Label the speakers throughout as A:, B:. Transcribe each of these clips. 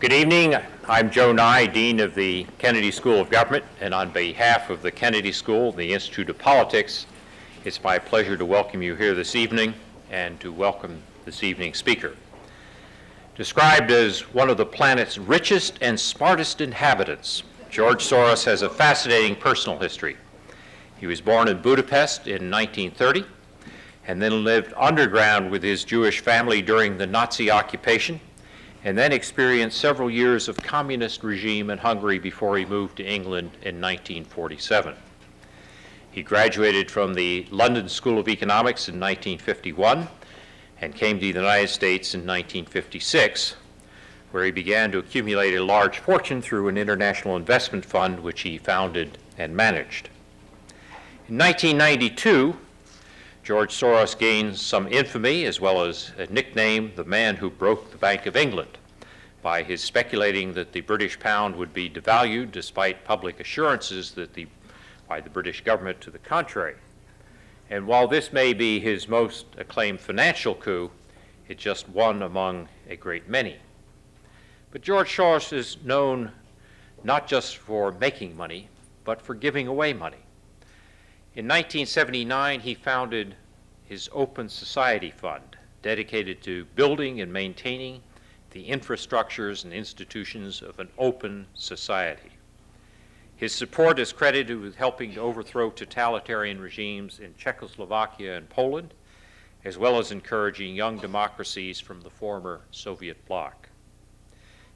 A: Good evening. I'm Joe Nye, Dean of the Kennedy School of Government, and on behalf of the Kennedy School, the Institute of Politics, it's my pleasure to welcome you here this evening and to welcome this evening's speaker. Described as one of the planet's richest and smartest inhabitants, George Soros has a fascinating personal history. He was born in Budapest in 1930 and then lived underground with his Jewish family during the Nazi occupation, and then experienced several years of communist regime in Hungary before he moved to England in 1947. He graduated from the London School of Economics in 1951 and came to the United States in 1956, where he began to accumulate a large fortune through an international investment fund which he founded and managed. In 1992, George Soros gained some infamy as well as a nickname, the man who broke the Bank of England, by his speculating that the British pound would be devalued despite public assurances by the British government to the contrary. And while this may be his most acclaimed financial coup, it's just one among a great many. But George Soros is known not just for making money, but for giving away money. In 1979, he founded his Open Society Fund, dedicated to building and maintaining the infrastructures and institutions of an open society. His support is credited with helping to overthrow totalitarian regimes in Czechoslovakia and Poland, as well as encouraging young democracies from the former Soviet bloc.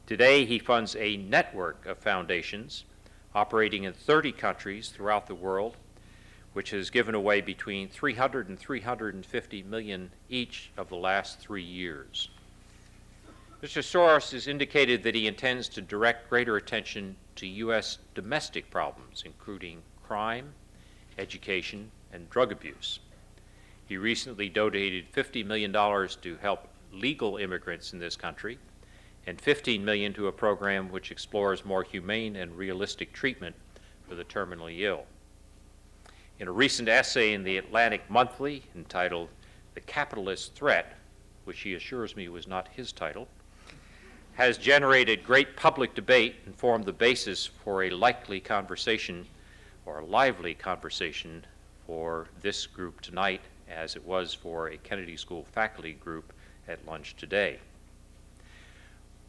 A: Today, he funds a network of foundations operating in 30 countries throughout the world, which has given away between 300 and 350 million each of the last 3 years. Mr. Soros has indicated that he intends to direct greater attention to U.S. domestic problems, including crime, education, and drug abuse. He recently donated $50 million to help legal immigrants in this country and $15 million to a program which explores more humane and realistic treatment for the terminally ill. In a recent essay in the Atlantic Monthly entitled "The Capitalist Threat," which he assures me was not his title, has generated great public debate and formed the basis for a likely conversation or a lively conversation for this group tonight, as it was for a Kennedy School faculty group at lunch today.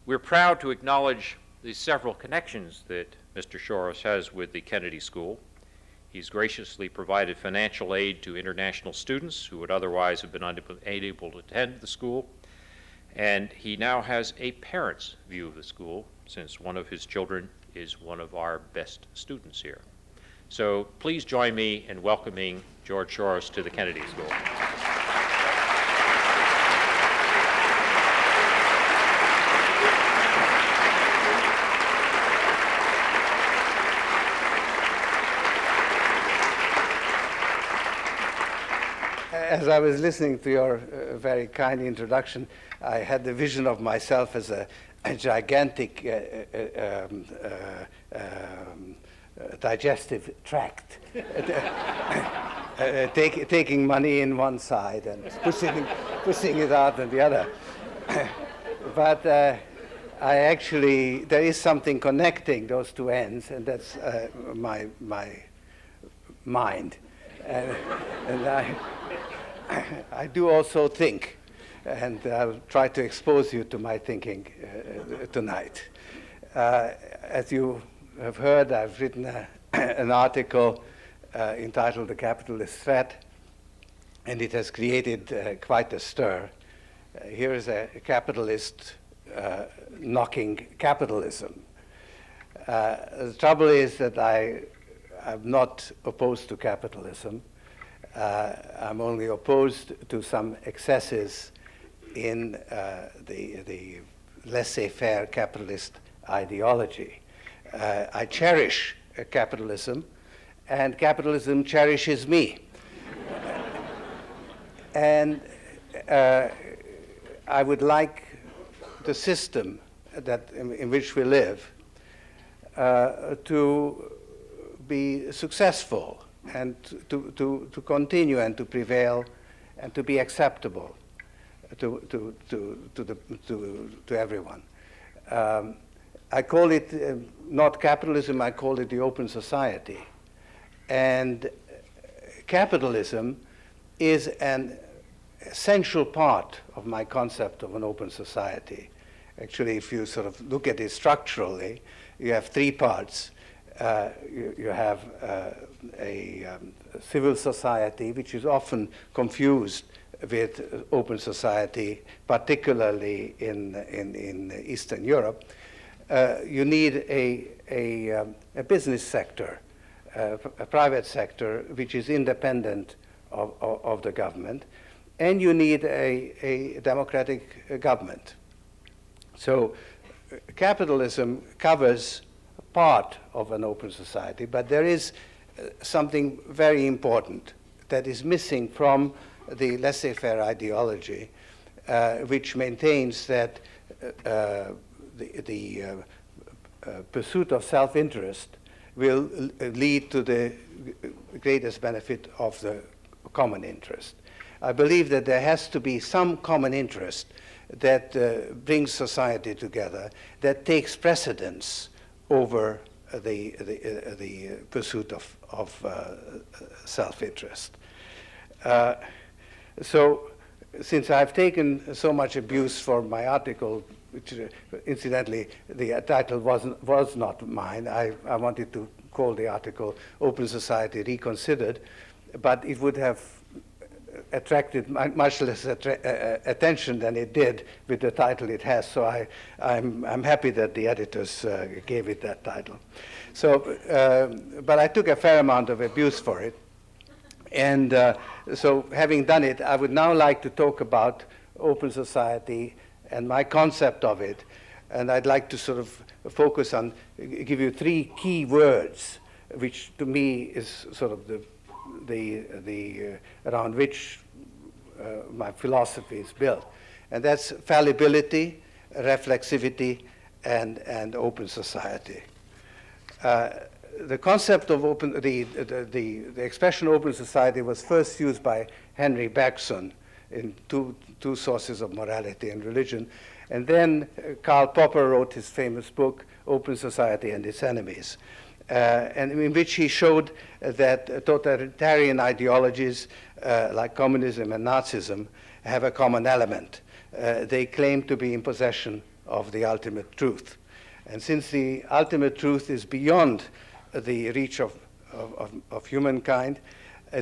A: We're proud to acknowledge the several connections that Mr. Soros has with the Kennedy School. He's graciously provided financial aid to international students who would otherwise have been unable to attend the school. And he now has a parent's view of the school, since one of his children is one of our best students here. So please join me in welcoming George Soros to the Kennedy School.
B: As I was listening to your very kind introduction, I had the vision of myself as a gigantic digestive tract, taking money in one side and pushing it out in the other. But there is something connecting those two ends, and that's my mind. And I do also think, and I'll try to expose you to my thinking tonight. As you have heard, I've written an article entitled "The Capitalist Threat," and it has created quite a stir. Here is a capitalist knocking capitalism. The trouble is that I'm not opposed to capitalism. I'm only opposed to some excesses in the laissez-faire capitalist ideology. I cherish capitalism, and capitalism cherishes me. And I would like the system in which we live to be successful and to continue and to prevail and to be acceptable to everyone. I call it not capitalism, I call it the open society. And capitalism is an essential part of my concept of an open society. Actually, if you sort of look at it structurally, you have three parts. You have a civil society, which is often confused with open society, particularly in Eastern Europe. You need a business sector, a private sector, which is independent of the government, and you need a democratic government. So capitalism covers part of an open society, but there is something very important that is missing from the laissez-faire ideology, which maintains that the pursuit of self-interest will lead to the greatest benefit of the common interest. I believe that there has to be some common interest that brings society together, that takes precedence over the pursuit of self-interest. So since I've taken so much abuse for my article, which incidentally the title was not mine, I wanted to call the article Open Society Reconsidered, but it would have attracted much less attention than it did with the title it has. So I'm happy that the editors gave it that title. So, but I took a fair amount of abuse for it. And so having done it, I would now like to talk about open society and my concept of it. And I'd like to sort of focus on, give you three key words, which to me is sort of the around which my philosophy is built. And that's fallibility, reflexivity, and open society. The concept of open, the expression open society was first used by Henry Bergson in two sources of morality and religion. And then Karl Popper wrote his famous book, Open Society and Its Enemies, and in which he showed that totalitarian ideologies like communism and Nazism have a common element. They claim to be in possession of the ultimate truth. And since the ultimate truth is beyond the reach of humankind,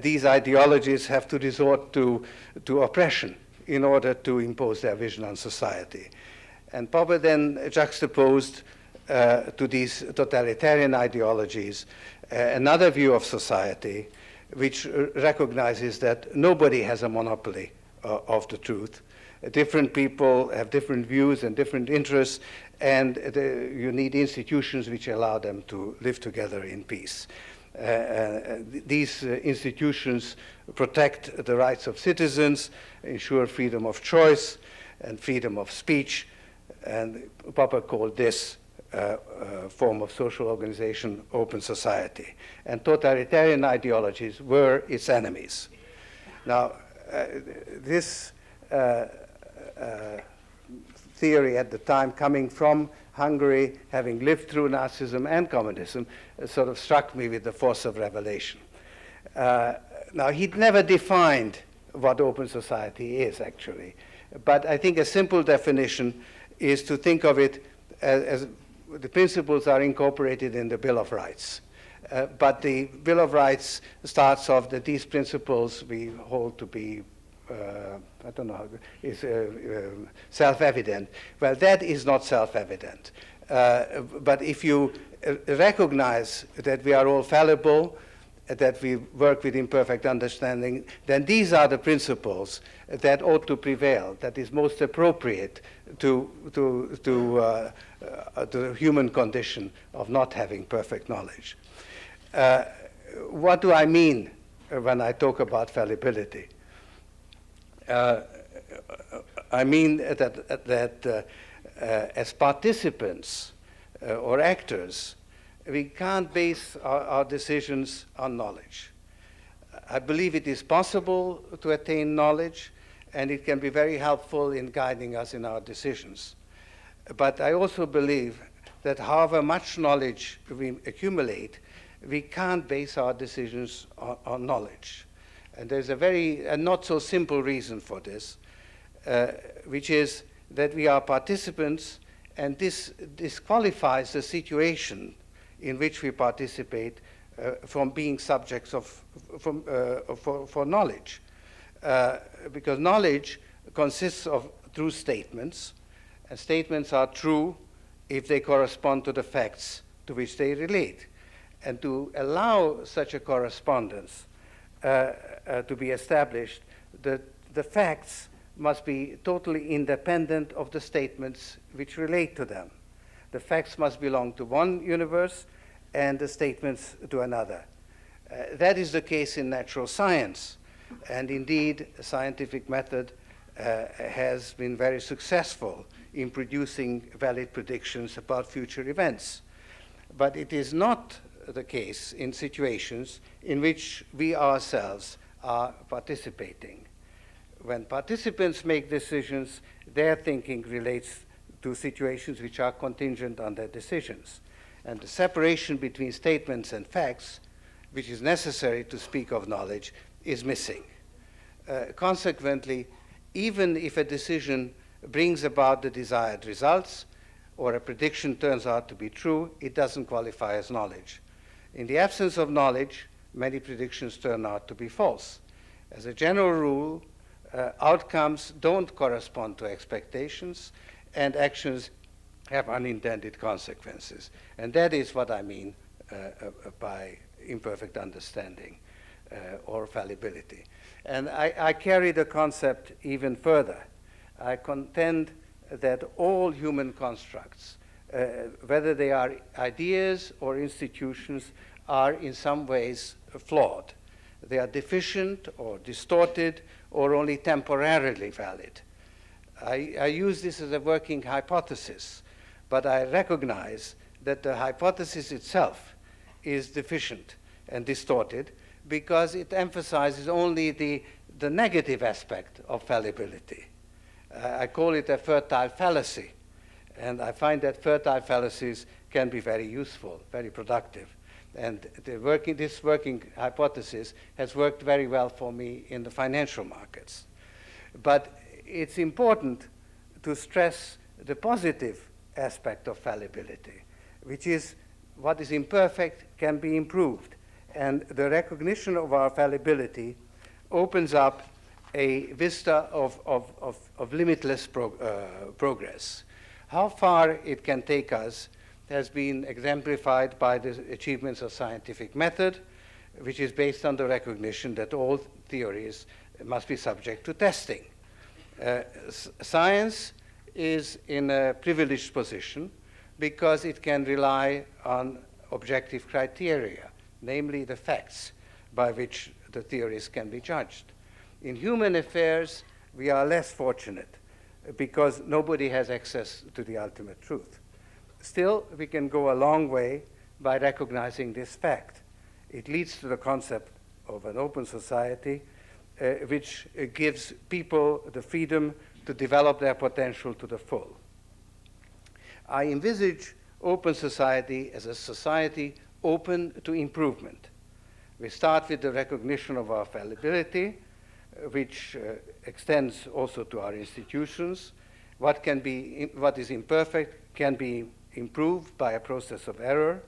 B: these ideologies have to resort to oppression in order to impose their vision on society. And Popper then juxtaposed to these totalitarian ideologies another view of society which recognizes that nobody has a monopoly of the truth. Different people have different views and different interests, and you need institutions which allow them to live together in peace. These institutions protect the rights of citizens, ensure freedom of choice and freedom of speech, and Popper called this form of social organization open society. And totalitarian ideologies were its enemies. Now, this theory at the time, coming from Hungary, having lived through Nazism and communism, sort of struck me with the force of revelation. Now, he'd never defined what open society is, actually. But I think a simple definition is to think of it as the principles are incorporated in the Bill of Rights. But the Bill of Rights starts off that these principles we hold to be I don't know, is self-evident. Well, that is not self-evident. But if you recognize that we are all fallible, that we work with imperfect understanding, then these are the principles that ought to prevail, that is most appropriate to the human condition of not having perfect knowledge. What do I mean when I talk about fallibility? I mean that as participants or actors, we can't base our decisions on knowledge. I believe it is possible to attain knowledge, and it can be very helpful in guiding us in our decisions. But I also believe that however much knowledge we accumulate, we can't base our decisions on knowledge. And there's a very not so simple reason for this, which is that we are participants, and this disqualifies the situation in which we participate from being subjects for knowledge. Because knowledge consists of true statements, and statements are true if they correspond to the facts to which they relate. And to allow such a correspondence to be established, the facts must be totally independent of the statements which relate to them. The facts must belong to one universe and the statements to another. That is the case in natural science, and indeed, a scientific method has been very successful in producing valid predictions about future events. But it is not the case in situations in which we ourselves are participating. When participants make decisions, their thinking relates to situations which are contingent on their decisions. And the separation between statements and facts, which is necessary to speak of knowledge, is missing. Consequently, even if a decision brings about the desired results, or a prediction turns out to be true, it doesn't qualify as knowledge. In the absence of knowledge, many predictions turn out to be false. As a general rule, outcomes don't correspond to expectations, and actions have unintended consequences. And that is what I mean by imperfect understanding or fallibility. And I carry the concept even further. I contend that all human constructs, whether they are ideas or institutions, are in some ways flawed. They are deficient or distorted or only temporarily valid. I use this as a working hypothesis, but I recognize that the hypothesis itself is deficient and distorted because it emphasizes only the negative aspect of fallibility. I call it a fertile fallacy, and I find that fertile fallacies can be very useful, very productive. And this working hypothesis has worked very well for me in the financial markets. But it's important to stress the positive aspect of fallibility, which is what is imperfect can be improved. And the recognition of our fallibility opens up a vista of limitless progress. How far it can take us has been exemplified by the achievements of scientific method, which is based on the recognition that all theories must be subject to testing. Science is in a privileged position because it can rely on objective criteria, namely the facts by which the theories can be judged. In human affairs, we are less fortunate because nobody has access to the ultimate truth. Still, we can go a long way by recognizing this fact. It leads to the concept of an open society, which gives people the freedom to develop their potential to the full. I envisage open society as a society open to improvement. We start with the recognition of our fallibility, which extends also to our institutions. What is imperfect can be improved by a process of error.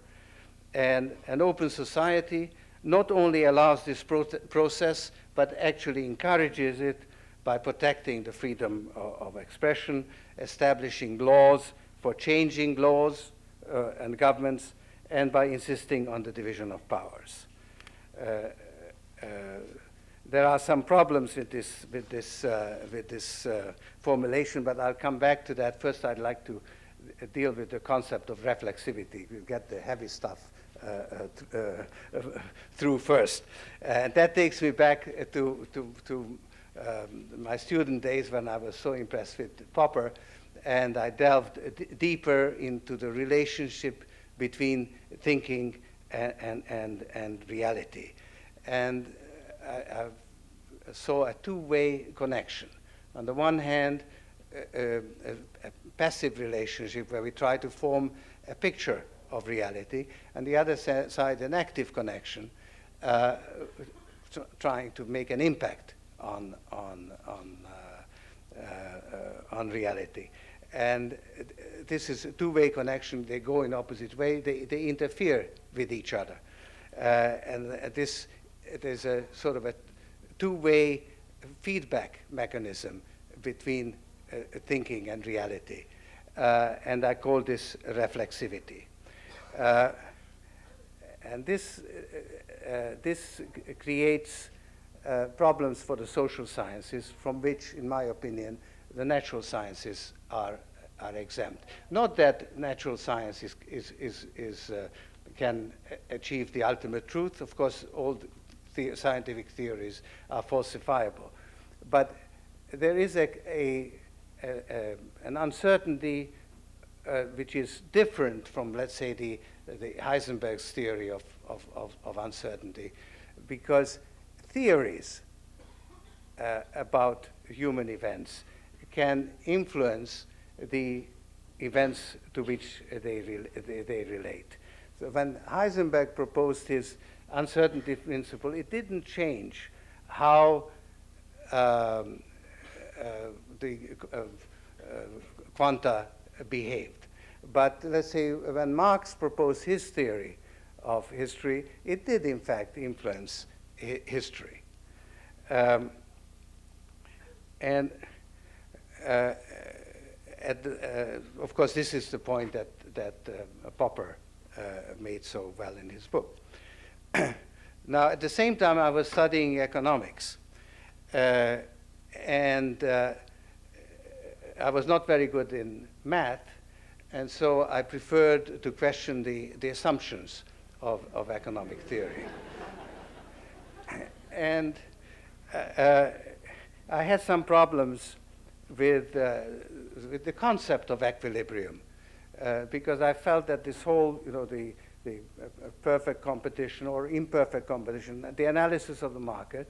B: And an open society not only allows this process, but actually encourages it by protecting the freedom of expression, establishing laws for changing laws and governments, and by insisting on the division of powers. There are some problems with this formulation, but I'll come back to that. First, I'd like to deal with the concept of reflexivity. We'll get the heavy stuff through first. And that takes me back to my student days when I was so impressed with Popper, and I delved deeper into the relationship between thinking and reality. And I saw a two-way connection. On the one hand, a passive relationship where we try to form a picture of reality, and the other side an active connection, trying to make an impact on reality. And this is a two-way connection. They go in opposite way. They interfere with each other. And there's a sort of a two-way feedback mechanism between thinking and reality. And I call this reflexivity. And this creates problems for the social sciences, from which, in my opinion, the natural sciences are exempt. Not that natural science can achieve the ultimate truth. Of course, all scientific theories are falsifiable. But there is an uncertainty which is different from, let's say, the Heisenberg's theory of uncertainty, because theories about human events can influence the events to which they relate. So when Heisenberg proposed his uncertainty principle, it didn't change how the quanta behaved. But let's say when Marx proposed his theory of history, it did in fact influence history. And of course, this is the point that Popper made so well in his book. Now, at the same time, I was studying economics, and I was not very good in math, and so I preferred to question the assumptions of economic theory. And I had some problems with the concept of equilibrium, because I felt that this whole, the perfect competition or imperfect competition, the analysis of the market,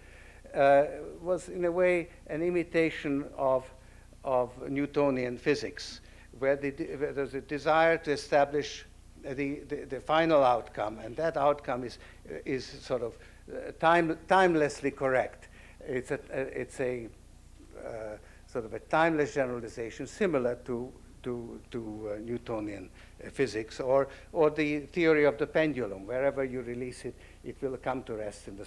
B: was in a way an imitation of Newtonian physics, where there's a desire to establish the final outcome, and that outcome is sort of timelessly correct. It's a sort of a timeless generalization similar to Newtonian physics, or the theory of the pendulum. Wherever you release it, it will come to rest in the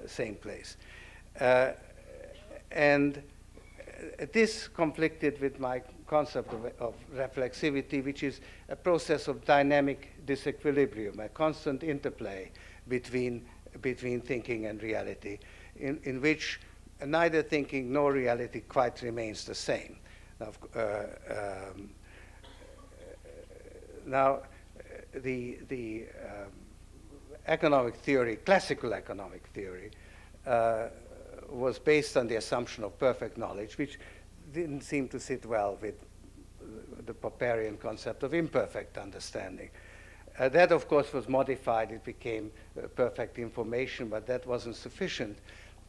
B: same place. And this conflicted with my concept of reflexivity, which is a process of dynamic disequilibrium, a constant interplay between thinking and reality, in which neither thinking nor reality quite remains the same. Now, the economic theory, classical economic theory, was based on the assumption of perfect knowledge, which didn't seem to sit well with the Popperian concept of imperfect understanding. That, of course, was modified. It became perfect information, but that wasn't sufficient.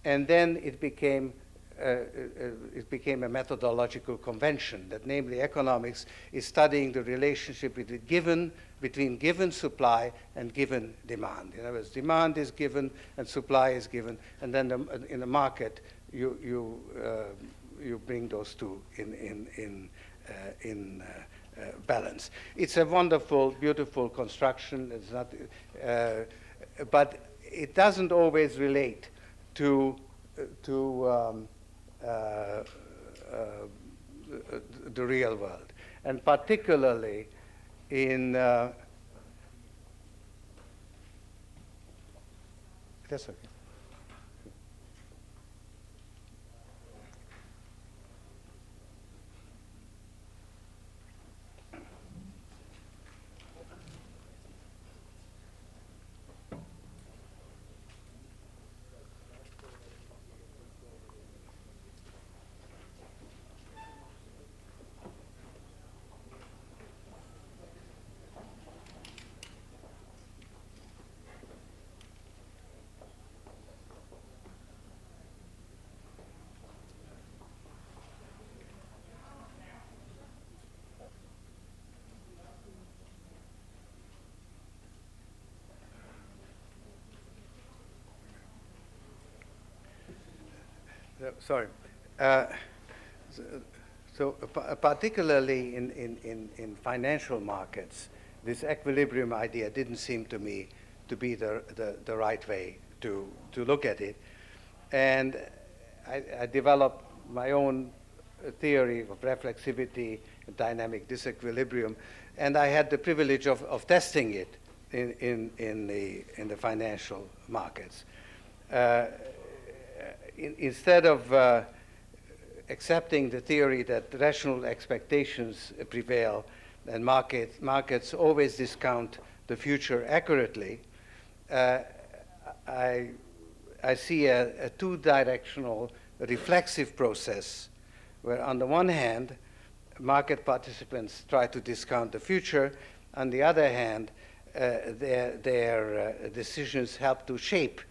B: And then it became a methodological convention, that namely economics is studying the relationship between given supply and given demand. In other words, demand is given and supply is given, and then in the market you bring those two in balance. It's a wonderful, beautiful construction. It's not, but it doesn't always relate to the real world, and particularly in that's okay. Sorry. Uh, so, particularly in financial markets, this equilibrium idea didn't seem to me to be the right way to look at it. And I developed my own theory of reflexivity, dynamic disequilibrium, and I had the privilege of testing it in the financial markets. Instead of accepting the theory that rational expectations prevail and markets always discount the future accurately, I see a two-directional reflexive process where on the one hand, market participants try to discount the future. On the other hand, their decisions help to shape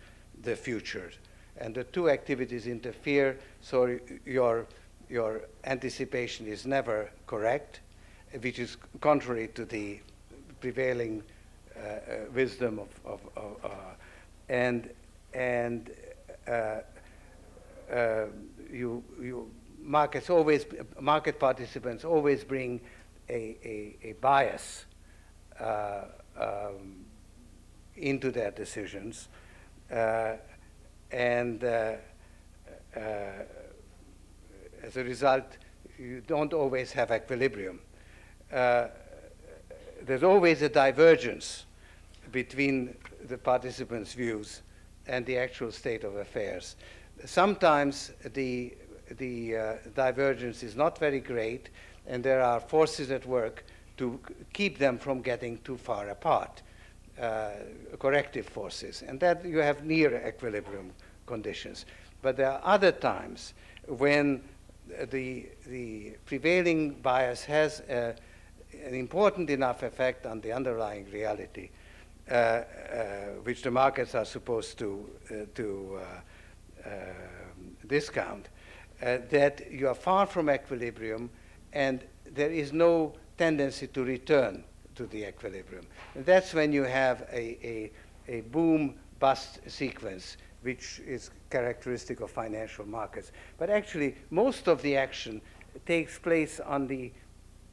B: the future. And the two activities interfere, so your anticipation is never correct, which is contrary to the prevailing wisdom market participants always bring a bias into their decisions, and as a result, you don't always have equilibrium. There's always a divergence between the participants' views and the actual state of affairs. Sometimes the divergence is not very great, and there are forces at work to keep them from getting too far apart, corrective forces, and that you have near equilibrium conditions. But there are other times when the prevailing bias has an important enough effect on the underlying reality, which the markets are supposed to discount, that you are far from equilibrium, and there is no tendency to return to the equilibrium. And that's when you have a boom-bust sequence, which is characteristic of financial markets. But actually, most of the action takes place on the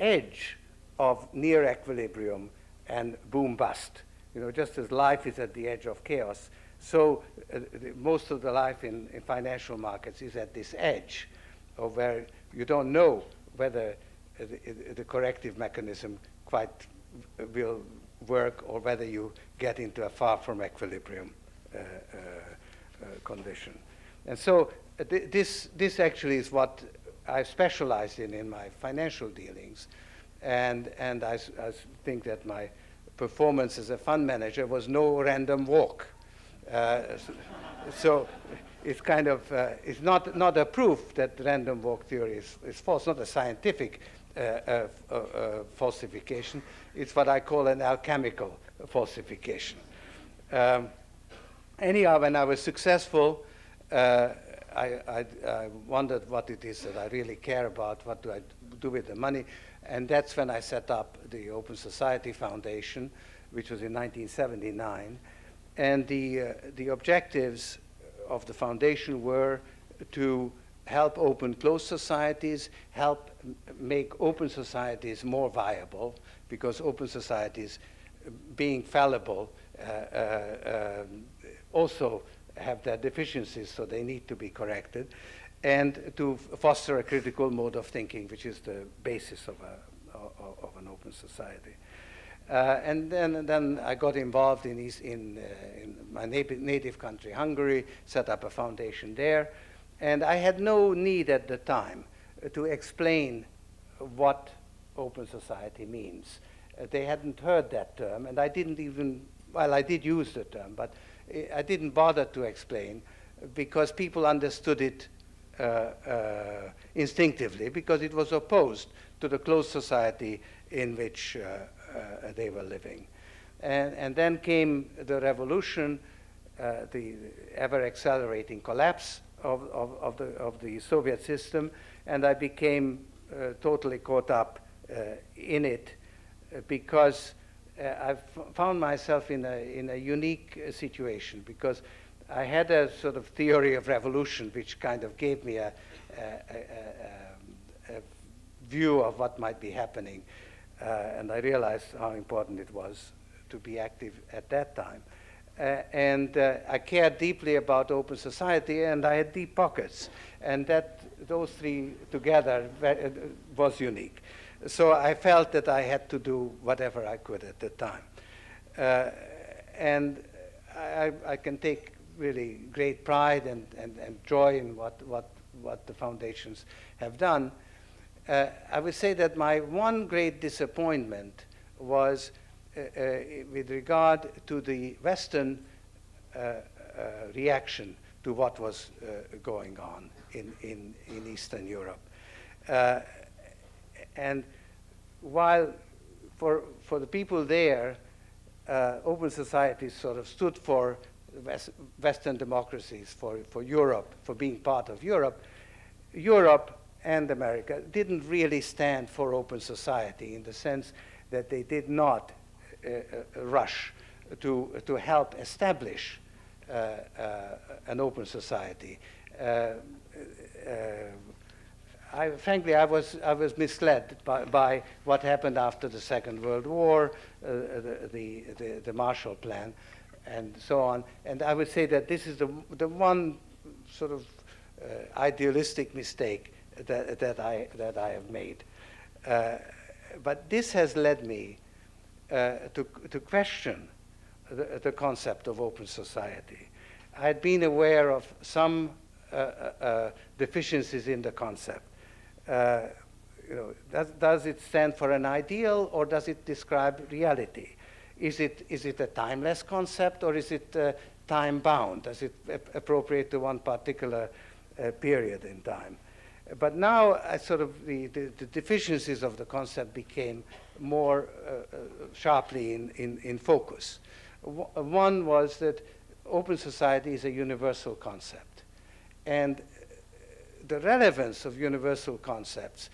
B: edge of near equilibrium and boom-bust. You know, just as life is at the edge of chaos, so most of the life in financial markets is at this edge, of where you don't know whether the corrective mechanism quite will work, or whether you get into a far from equilibrium condition. And so this actually is what I specialized in my financial dealings, and I think that my performance as a fund manager was no random walk. So it's kind of, it's not a proof that random walk theory is false, not a scientific falsification. It's what I call an alchemical falsification. Anyhow, when I was successful, I wondered what it is that I really care about, what do I do with the money, and that's when I set up the Open Society Foundation, which was in 1979. And the objectives of the foundation were to help open closed societies, help make open societies more viable, because open societies, being fallible, also have their deficiencies, so they need to be corrected, and to foster a critical mode of thinking, which is the basis of an open society. And then I got involved in my native country, Hungary, set up a foundation there. And I had no need at the time to explain what open society means. They hadn't heard that term, and I didn't even, well, I did use the term, but I didn't bother to explain, because people understood it instinctively, because it was opposed to the closed society in which they were living. And then came the revolution, the ever-accelerating collapse of the Soviet system, and I became totally caught up in it, because I found myself in a unique situation, because I had a sort of theory of revolution which kind of gave me a view of what might be happening. And I realized how important it was to be active at that time. And I cared deeply about open society, and I had deep pockets. And those three together was unique. So I felt that I had to do whatever I could at the time. And I can take really great pride and joy in what the foundations have done. I would say that my one great disappointment was with regard to the Western reaction to what was going on in Eastern Europe. And while for the people there, open societies sort of stood for Western democracies, for Europe, for being part of Europe, Europe and America didn't really stand for open society in the sense that they did not rush to help establish an open society. Frankly, I was misled by what happened after the Second World War, the Marshall Plan, and so on. And I would say that this is the one sort of idealistic mistake that I have made. But this has led me to question the concept of open society. I had been aware of some deficiencies in the concept. Does it stand for an ideal, or does it describe reality? Is it a timeless concept, or is it time-bound? Does it appropriate to one particular period in time? But now, the deficiencies of the concept became more sharply in focus. One was that open society is a universal concept, and the relevance of universal concepts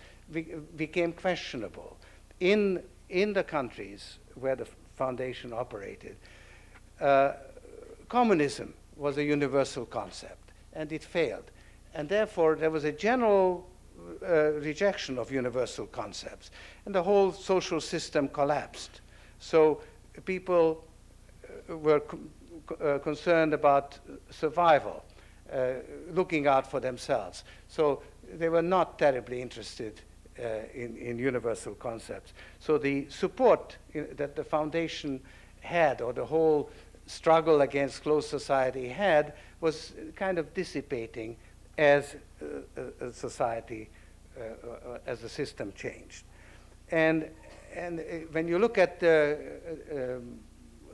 B: became questionable in the countries where the foundation operated. Communism was a universal concept, and it failed. And therefore, there was a general rejection of universal concepts, and the whole social system collapsed. So people were concerned about survival, looking out for themselves. So they were not terribly interested in universal concepts. So the support that the foundation had, or the whole struggle against closed society had, was kind of dissipating as a society, as the system changed. And when you look at the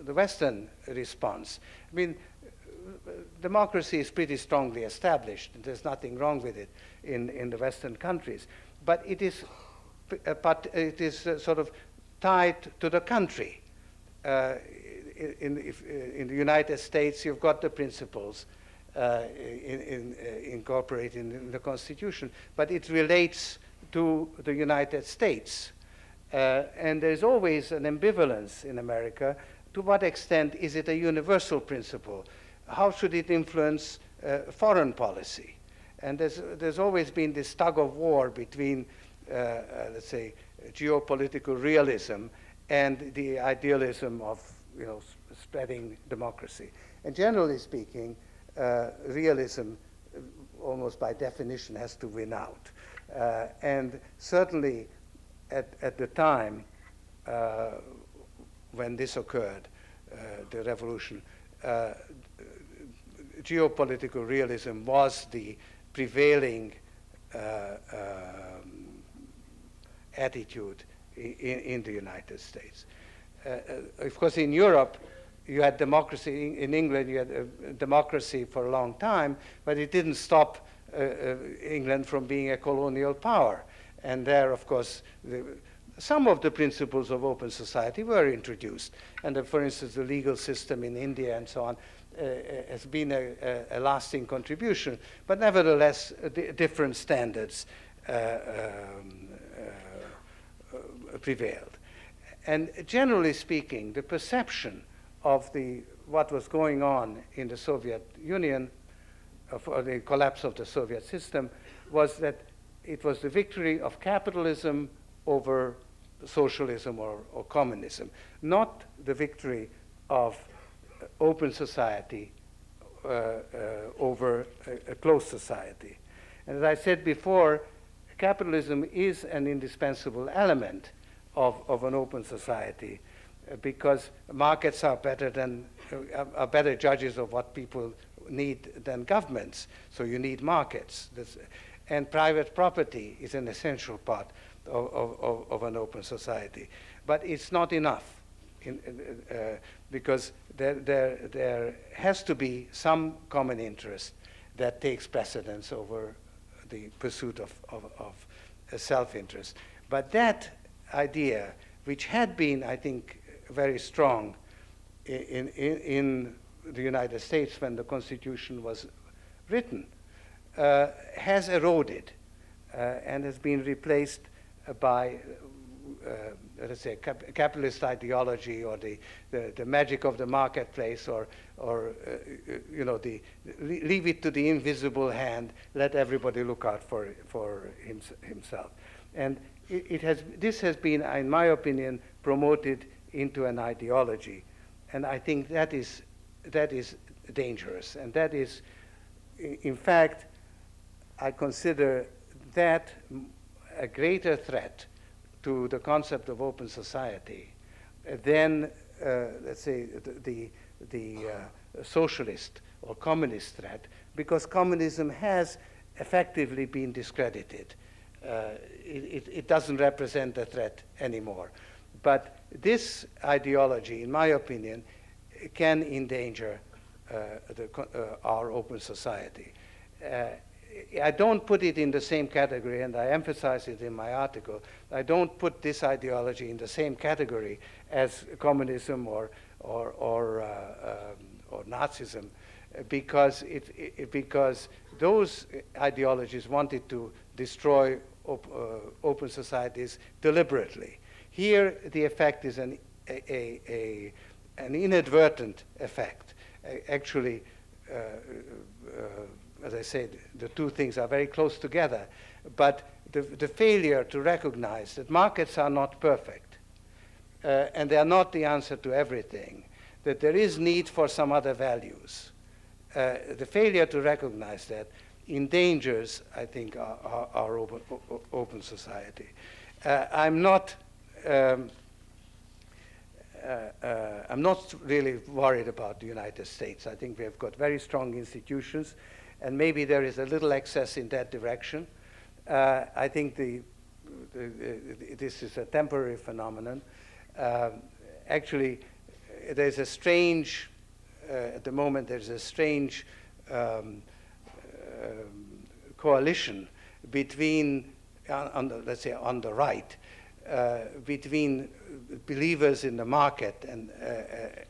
B: Western response, I mean, democracy is pretty strongly established, and there's nothing wrong with it in the Western countries. But it is sort of tied to the country. In the United States, you've got the principles incorporated in the Constitution, but it relates to the United States. And there's always an ambivalence in America. To what extent is it a universal principle? How should it influence foreign policy? And there's always been this tug of war between, let's say, geopolitical realism and the idealism of spreading democracy. And generally speaking, realism, almost by definition, has to win out. And certainly at the time when this occurred, the revolution, geopolitical realism was the prevailing attitude in the United States. Of course, in Europe, you had democracy. In England, you had democracy for a long time, but it didn't stop England from being a colonial power. And there, of course, some of the principles of open society were introduced. And for instance, the legal system in India and so on has been a lasting contribution. But nevertheless, different standards prevailed. And generally speaking, the perception of the what was going on in the Soviet Union, for the collapse of the Soviet system, was that it was the victory of capitalism over socialism or communism, not the victory of open society over a closed society. And as I said before, capitalism is an indispensable element of an open society because markets are better judges of what people need than governments. So you need markets. And private property is an essential part of an open society. But it's not enough because there has to be some common interest that takes precedence over the pursuit of self-interest. But that idea, which had been, I think, very strong in the United States when the Constitution was written, has eroded and has been replaced by, let's say, capitalist ideology or the magic of the marketplace, or you know, leave it to the invisible hand, let everybody look out for himself. And this has been, in my opinion, promoted into an ideology. And I think that is dangerous. And that is, in fact, I consider that a greater threat to the concept of open society than, let's say, the socialist or communist threat, because communism has effectively been discredited. It doesn't represent a threat anymore. But this ideology, in my opinion, can endanger our open society. I don't put it in the same category, and I emphasize it in my article. I don't put this ideology in the same category as communism or Nazism, because those ideologies wanted to destroy open societies deliberately. Here, the effect is an inadvertent effect. Actually, as I said, the two things are very close together, but the failure to recognize that markets are not perfect, and they are not the answer to everything, that there is need for some other values. The failure to recognize that endangers, I think, our open society. I'm not really worried about the United States. I think we have got very strong institutions, and maybe there is a little excess in that direction. I think this is a temporary phenomenon. Actually, there's a strange, at the moment, there's a strange coalition between, let's say, on the right, between believers in the market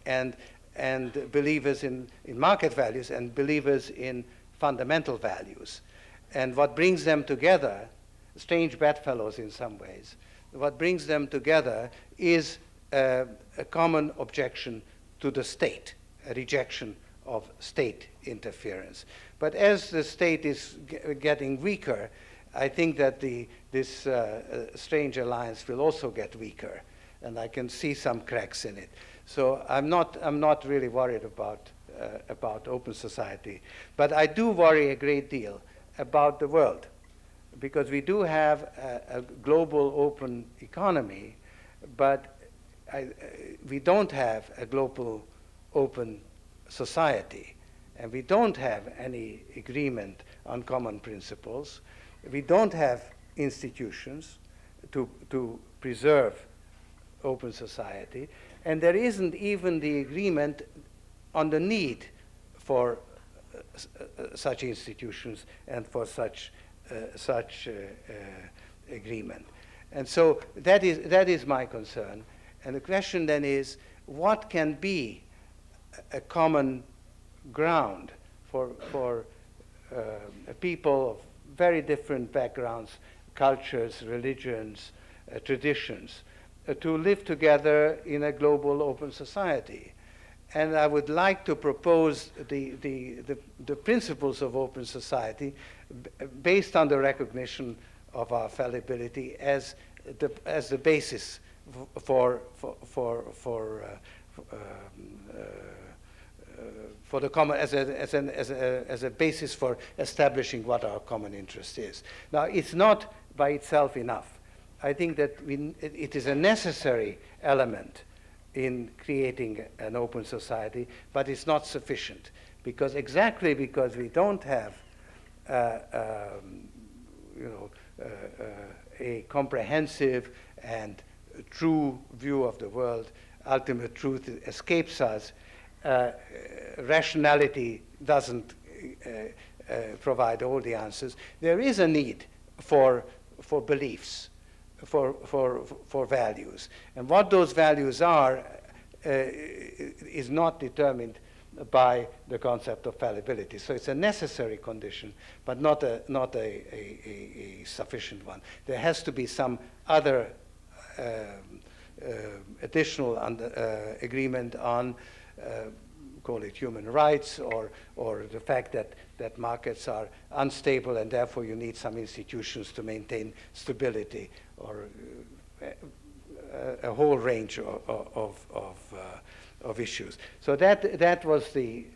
B: and believers in market values and believers in fundamental values. And what brings them together, strange bedfellows in some ways, what brings them together is a common objection to the state, a rejection of state interference. But as the state is getting weaker, I think that this strange alliance will also get weaker, and I can see some cracks in it. So I'm not really worried about open society, but I do worry a great deal about the world, because we do have a global open economy, but we don't have a global open society, and we don't have any agreement on common principles. We don't have institutions to preserve open society, and there isn't even the agreement on the need for such institutions and for such agreement. And so that is my concern. And the question then is, what can be a common ground for people of very different backgrounds, cultures, religions, traditions, to live together in a global open society? And I would like to propose the principles of open society based on the recognition of our fallibility as the basis for the common, as a basis for establishing what our common interest is. Now, it's not by itself enough. I think that it is a necessary element in creating an open society, but it's not sufficient, because exactly because we don't have a comprehensive and true view of the world, ultimate truth escapes us. Rationality doesn't provide all the answers. There is a need for beliefs, for values. And what those values are is not determined by the concept of fallibility. So it's a necessary condition, but not a sufficient one. There has to be some other additional agreement on, call it human rights, or the fact that markets are unstable and therefore you need some institutions to maintain stability, or a whole range of issues. So that was the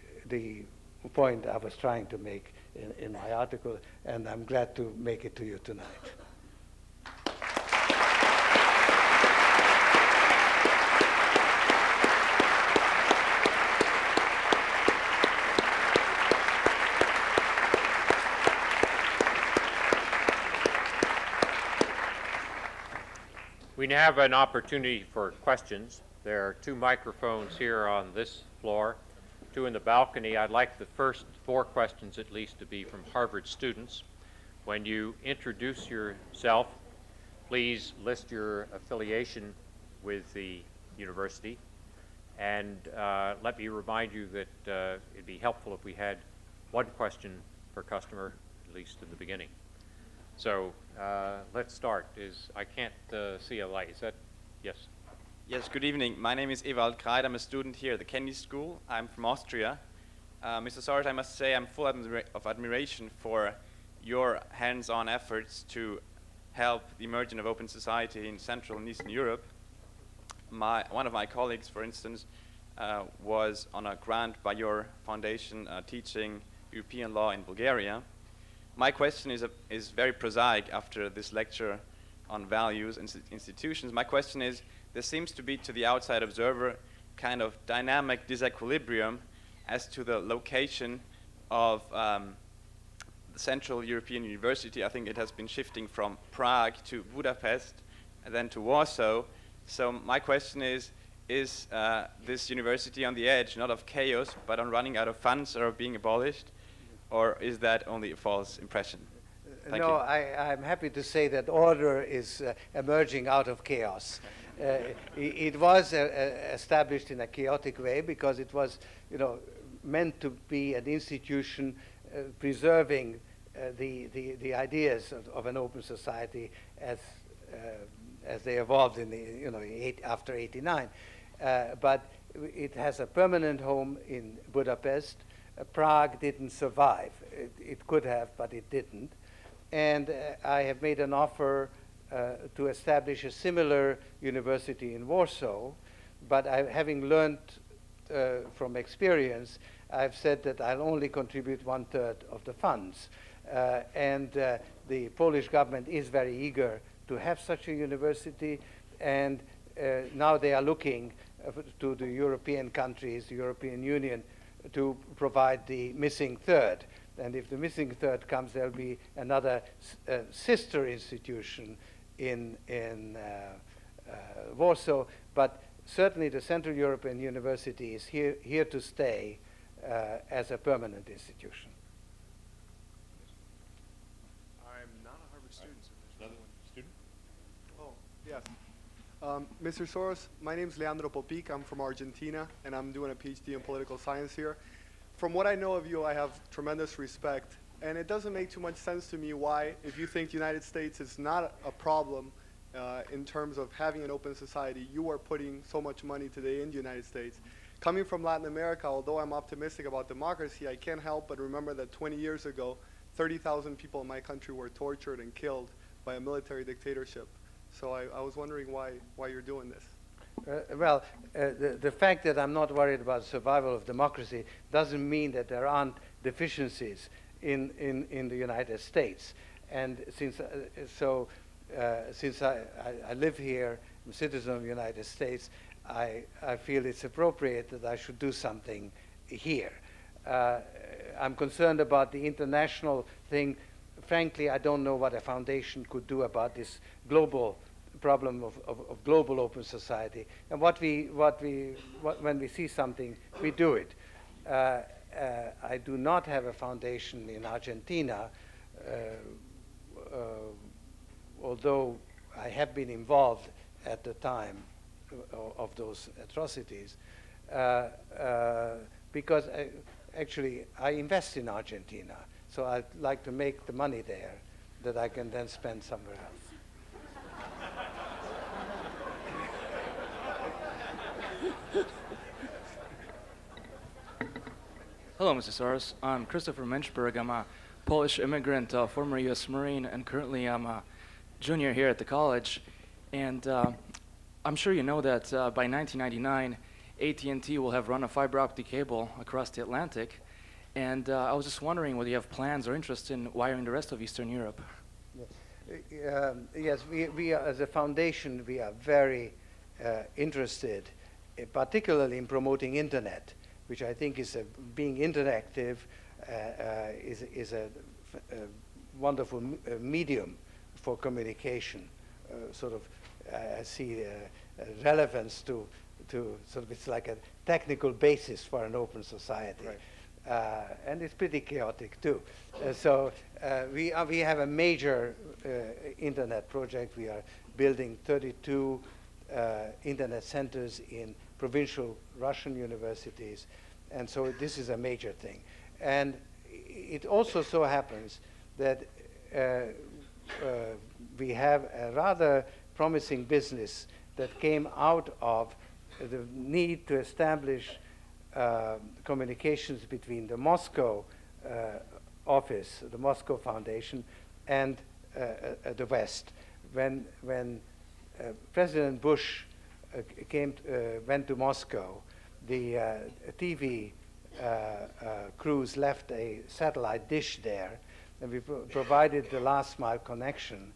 B: point I was trying to make in my article, and I'm glad to make it to you tonight.
A: We now have an opportunity for questions. There are 2 microphones here on this floor, 2 in the balcony. I'd like the first 4 questions at least to be from Harvard students. When you introduce yourself, please list your affiliation with the university. And let me remind you that it'd be helpful if we had 1 question per customer, at least in the beginning. So let's start. I can't see a light. Is that, yes?
C: Yes, good evening. My name is Ewald Kreid. I'm a student here at the Kennedy School. I'm from Austria. Mr. Soros, I must say I'm full of admiration for your hands-on efforts to help the emergence of open society in Central and Eastern Europe. One of my colleagues, for instance, was on a grant by your foundation teaching European law in Bulgaria. My question is very prosaic after this lecture on values and institutions. My question is, there seems to be, to the outside observer, kind of dynamic disequilibrium as to the location of the Central European University. I think it has been shifting from Prague to Budapest and then to Warsaw. So my question is this university on the edge, not of chaos, but on running out of funds or being abolished? Or is that only a false impression? Thank you.
B: I'm happy to say that order is emerging out of chaos. It was established in a chaotic way because it was, meant to be an institution preserving the ideas of an open society as they evolved in after '89. But it has a permanent home in Budapest. Prague didn't survive. It could have, but it didn't. And I have made an offer to establish a similar university in Warsaw, but having learned from experience, I've said that I'll only contribute 1/3 of the funds. And the Polish government is very eager to have such a university, and now they are looking to the European countries, the European Union, to provide the missing third. And if the missing third comes, there'll be another sister institution in Warsaw. But certainly the Central European University is here to stay as a permanent institution.
D: I'm not a Harvard student, so there's another one. Student?
E: Oh, yes. Mr. Soros, my name is Leandro Popic. I'm from Argentina, and I'm doing a PhD in political science here. From what I know of you, I have tremendous respect, and it doesn't make too much sense to me why, if you think the United States is not a problem in terms of having an open society, you are putting so much money today in the United States. Coming from Latin America, although I'm optimistic about democracy, I can't help but remember that 20 years ago, 30,000 people in my country were tortured and killed by a military dictatorship. So I was wondering why you're doing this.
B: The fact that I'm not worried about survival of democracy doesn't mean that there aren't deficiencies in the United States. And since I live here, I'm a citizen of the United States, I feel it's appropriate that I should do something here. I'm concerned about the international thing. Frankly, I don't know what a foundation could do about this global problem of global open society. And when we see something, we do it. I do not have a foundation in Argentina, although I have been involved at the time of those atrocities, because actually I invest in Argentina, so I'd like to make the money there that I can then spend somewhere else.
F: Hello, Mr. Soros. I'm Christopher Menschberg. I'm a Polish immigrant, former U.S. Marine, and currently I'm a junior here at the college. And I'm sure you know that by 1999, AT&T will have run a fiber optic cable across the Atlantic. And I was just wondering whether you have plans or interest in wiring the rest of Eastern Europe.
B: Yes, we are, as a foundation, we are very interested, particularly in promoting internet, which I think is being interactive, is a wonderful medium for communication. I see relevance to sort of, it's like a technical basis for an open society. Right. And it's pretty chaotic too. We have a major internet project. We are building 32 internet centers in provincial Russian universities, and so this is a major thing. And it also so happens that we have a rather promising business that came out of the need to establish communications between the Moscow office, the Moscow Foundation, and the West. When President Bush went to Moscow, the TV crews left a satellite dish there, and we provided the last mile connection,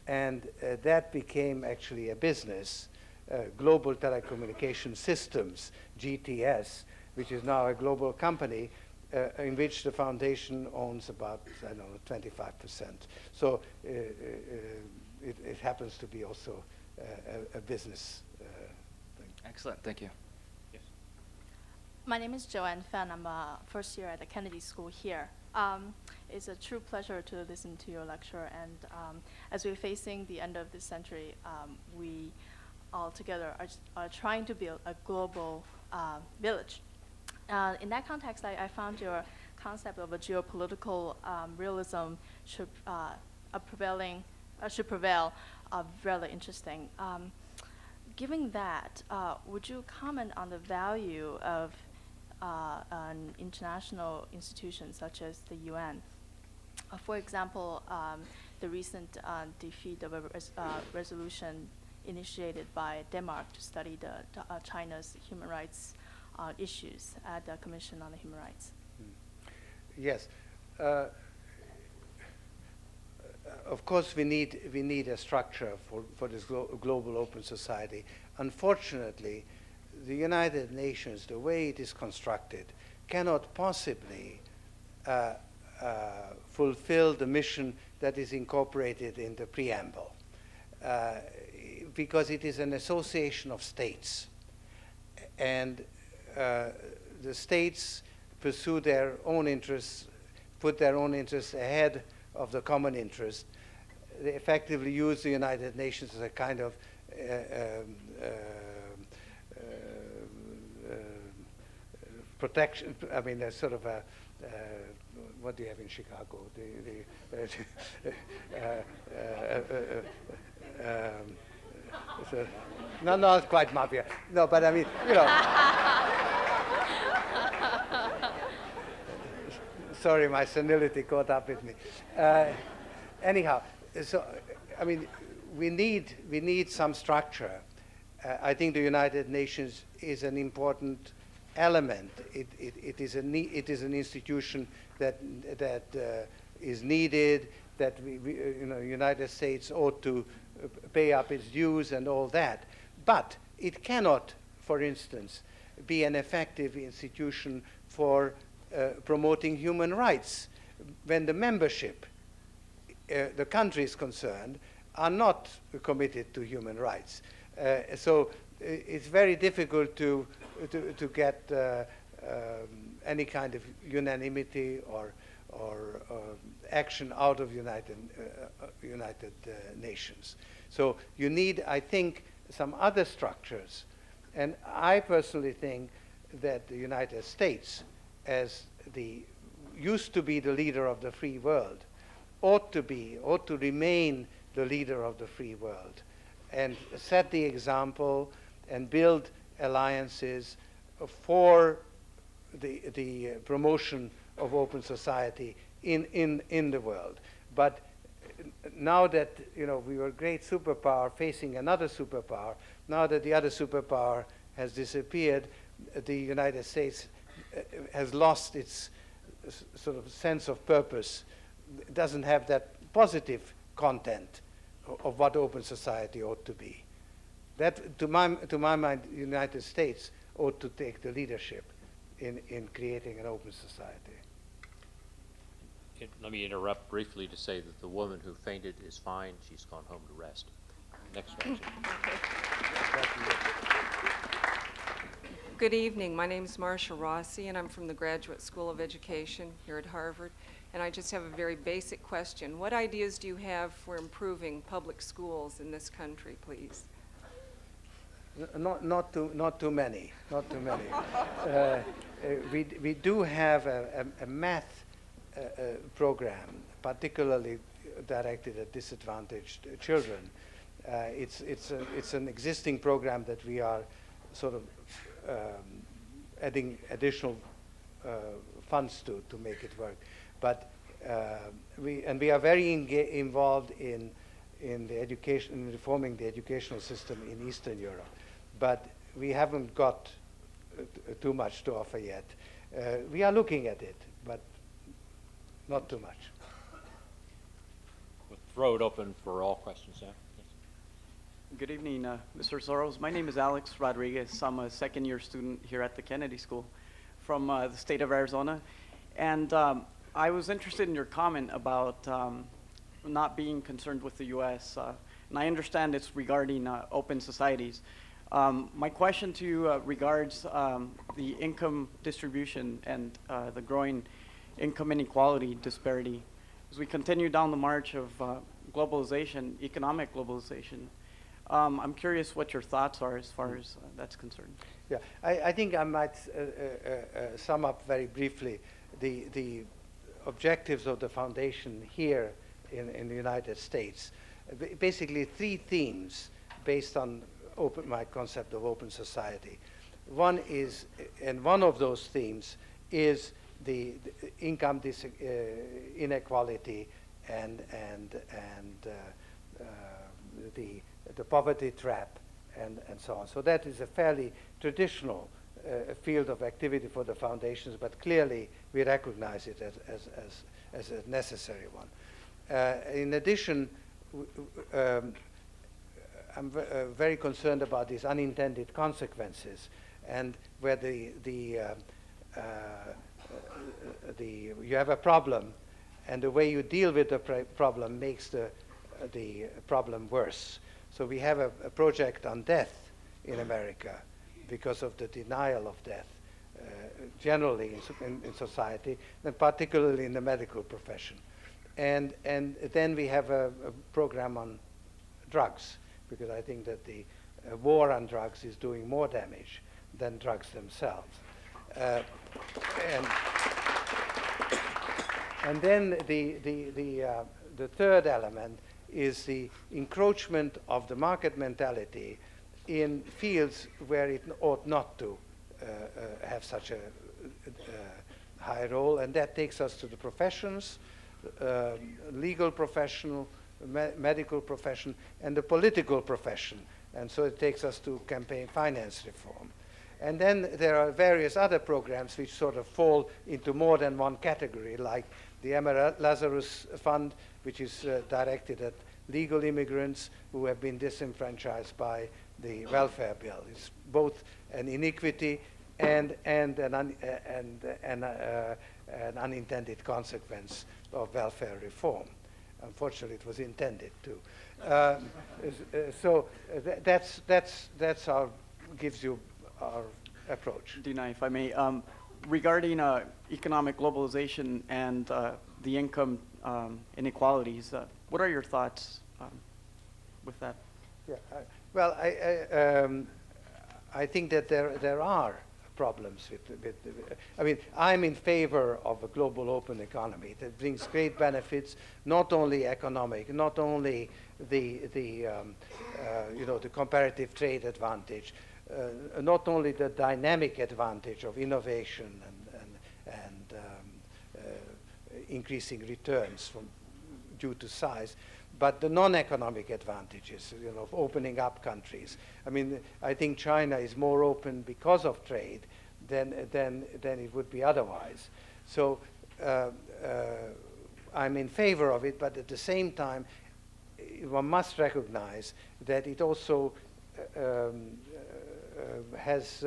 B: and that became actually a business, Global Telecommunication Systems, GTS, which is now a global company in which the foundation owns about, I don't know, 25%. So it happens to be also a business thing.
F: Excellent, thank you.
A: Yes.
G: My name is Joanne Fan. I'm a first year at the Kennedy School here. It's a true pleasure to listen to your lecture, and as we're facing the end of this century, we all together are trying to build a global village. In that context, I found your concept of a geopolitical realism should prevail really interesting. Given that, would you comment on the value of an international institution such as the UN? For example, the recent defeat of a resolution initiated by Denmark to study China's human rights issues at the Commission on the Human Rights.
B: Yes. Of course, we need a structure for this global open society. Unfortunately, the United Nations, the way it is constructed, cannot possibly fulfill the mission that is incorporated in the preamble, because it is an association of states, and the states pursue their own interests, put their own interests ahead of the common interest. They effectively use the United Nations as a kind of protection. I mean, a sort of a what do you have in Chicago? No, not quite mafia. No, but I mean, you know. Sorry, my senility caught up with me. Anyhow, so I mean, we need some structure. I think the United Nations is an important element. It is an institution that is needed. That United States ought to pay up its dues and all that. But it cannot, for instance, be an effective institution for promoting human rights when the membership, the countries concerned, are not committed to human rights. So it's very difficult to get any kind of unanimity or action out of United Nations. So you need, I think, some other structures. And I personally think that the United States, as used to be the leader of the free world, ought to remain the leader of the free world and set the example and build alliances for the promotion of open society in the world. But now that we were a great superpower facing another superpower, now that the other superpower has disappeared, the United States has lost its sort of sense of purpose. It doesn't have that positive content of what open society ought to be. That, to my mind, the United States ought to take the leadership in creating an open society.
A: Let me interrupt briefly to say that the woman who fainted is fine. She's gone home to rest. Next question.
H: Good evening. My name is Marcia Rossi, and I'm from the Graduate School of Education here at Harvard. And I just have a very basic question. What ideas do you have for improving public schools in this country, please?
B: Not too many. We do have a math program, particularly directed at disadvantaged children. It's an existing program that we are sort of adding additional funds to make it work. But we are very involved in the education, in reforming the educational system in Eastern Europe. But we haven't got too much to offer yet. We are looking at it, but not too much.
A: We'll throw it open for all questions now.
I: Good evening, Mr. Soros. My name is Alex Rodriguez. I'm a second-year student here at the Kennedy School from the state of Arizona. And I was interested in your comment about not being concerned with the U.S. And I understand it's regarding open societies. My question to you regards the income distribution and the growing income inequality disparity. As we continue down the march of globalization, economic globalization, I'm curious what your thoughts are as far as that's concerned.
B: Yeah, I think I might sum up very briefly the objectives of the foundation here in the United States. Basically, three themes based on my concept of open society. One is, and one of those themes is the income inequality and the poverty trap and so on. So that is a fairly traditional field of activity for the foundations, but clearly we recognize it as a necessary one. In addition, I'm very concerned about these unintended consequences, and where you have a problem, and the way you deal with the problem makes the problem worse. So we have a project on death in America because of the denial of death, generally in society, and particularly in the medical profession. And then we have a program on drugs, because I think that the war on drugs is doing more damage than drugs themselves. And then the third element is the encroachment of the market mentality in fields where it ought not to have such a high role, and that takes us to the professions, legal professional, medical profession, and the political profession. And so it takes us to campaign finance reform. And then there are various other programs which sort of fall into more than one category, like the Emma Lazarus Fund, which is directed at legal immigrants who have been disenfranchised by the welfare bill. It's both an iniquity and an unintended consequence of welfare reform. Unfortunately, it was intended to. That's our, gives you our approach.
I: Dina, if I may, regarding economic globalization and the income inequalities, what are your thoughts with that?
B: Yeah, well, I think that there are problems with I mean, I'm in favor of a global open economy that brings great benefits, not only economic, not only the comparative trade advantage, not only the dynamic advantage of innovation and increasing returns due to size, but the non-economic advantages, of opening up countries. I mean, I think China is more open because of trade than it would be otherwise. So I'm in favor of it, but at the same time, one must recognize that it also has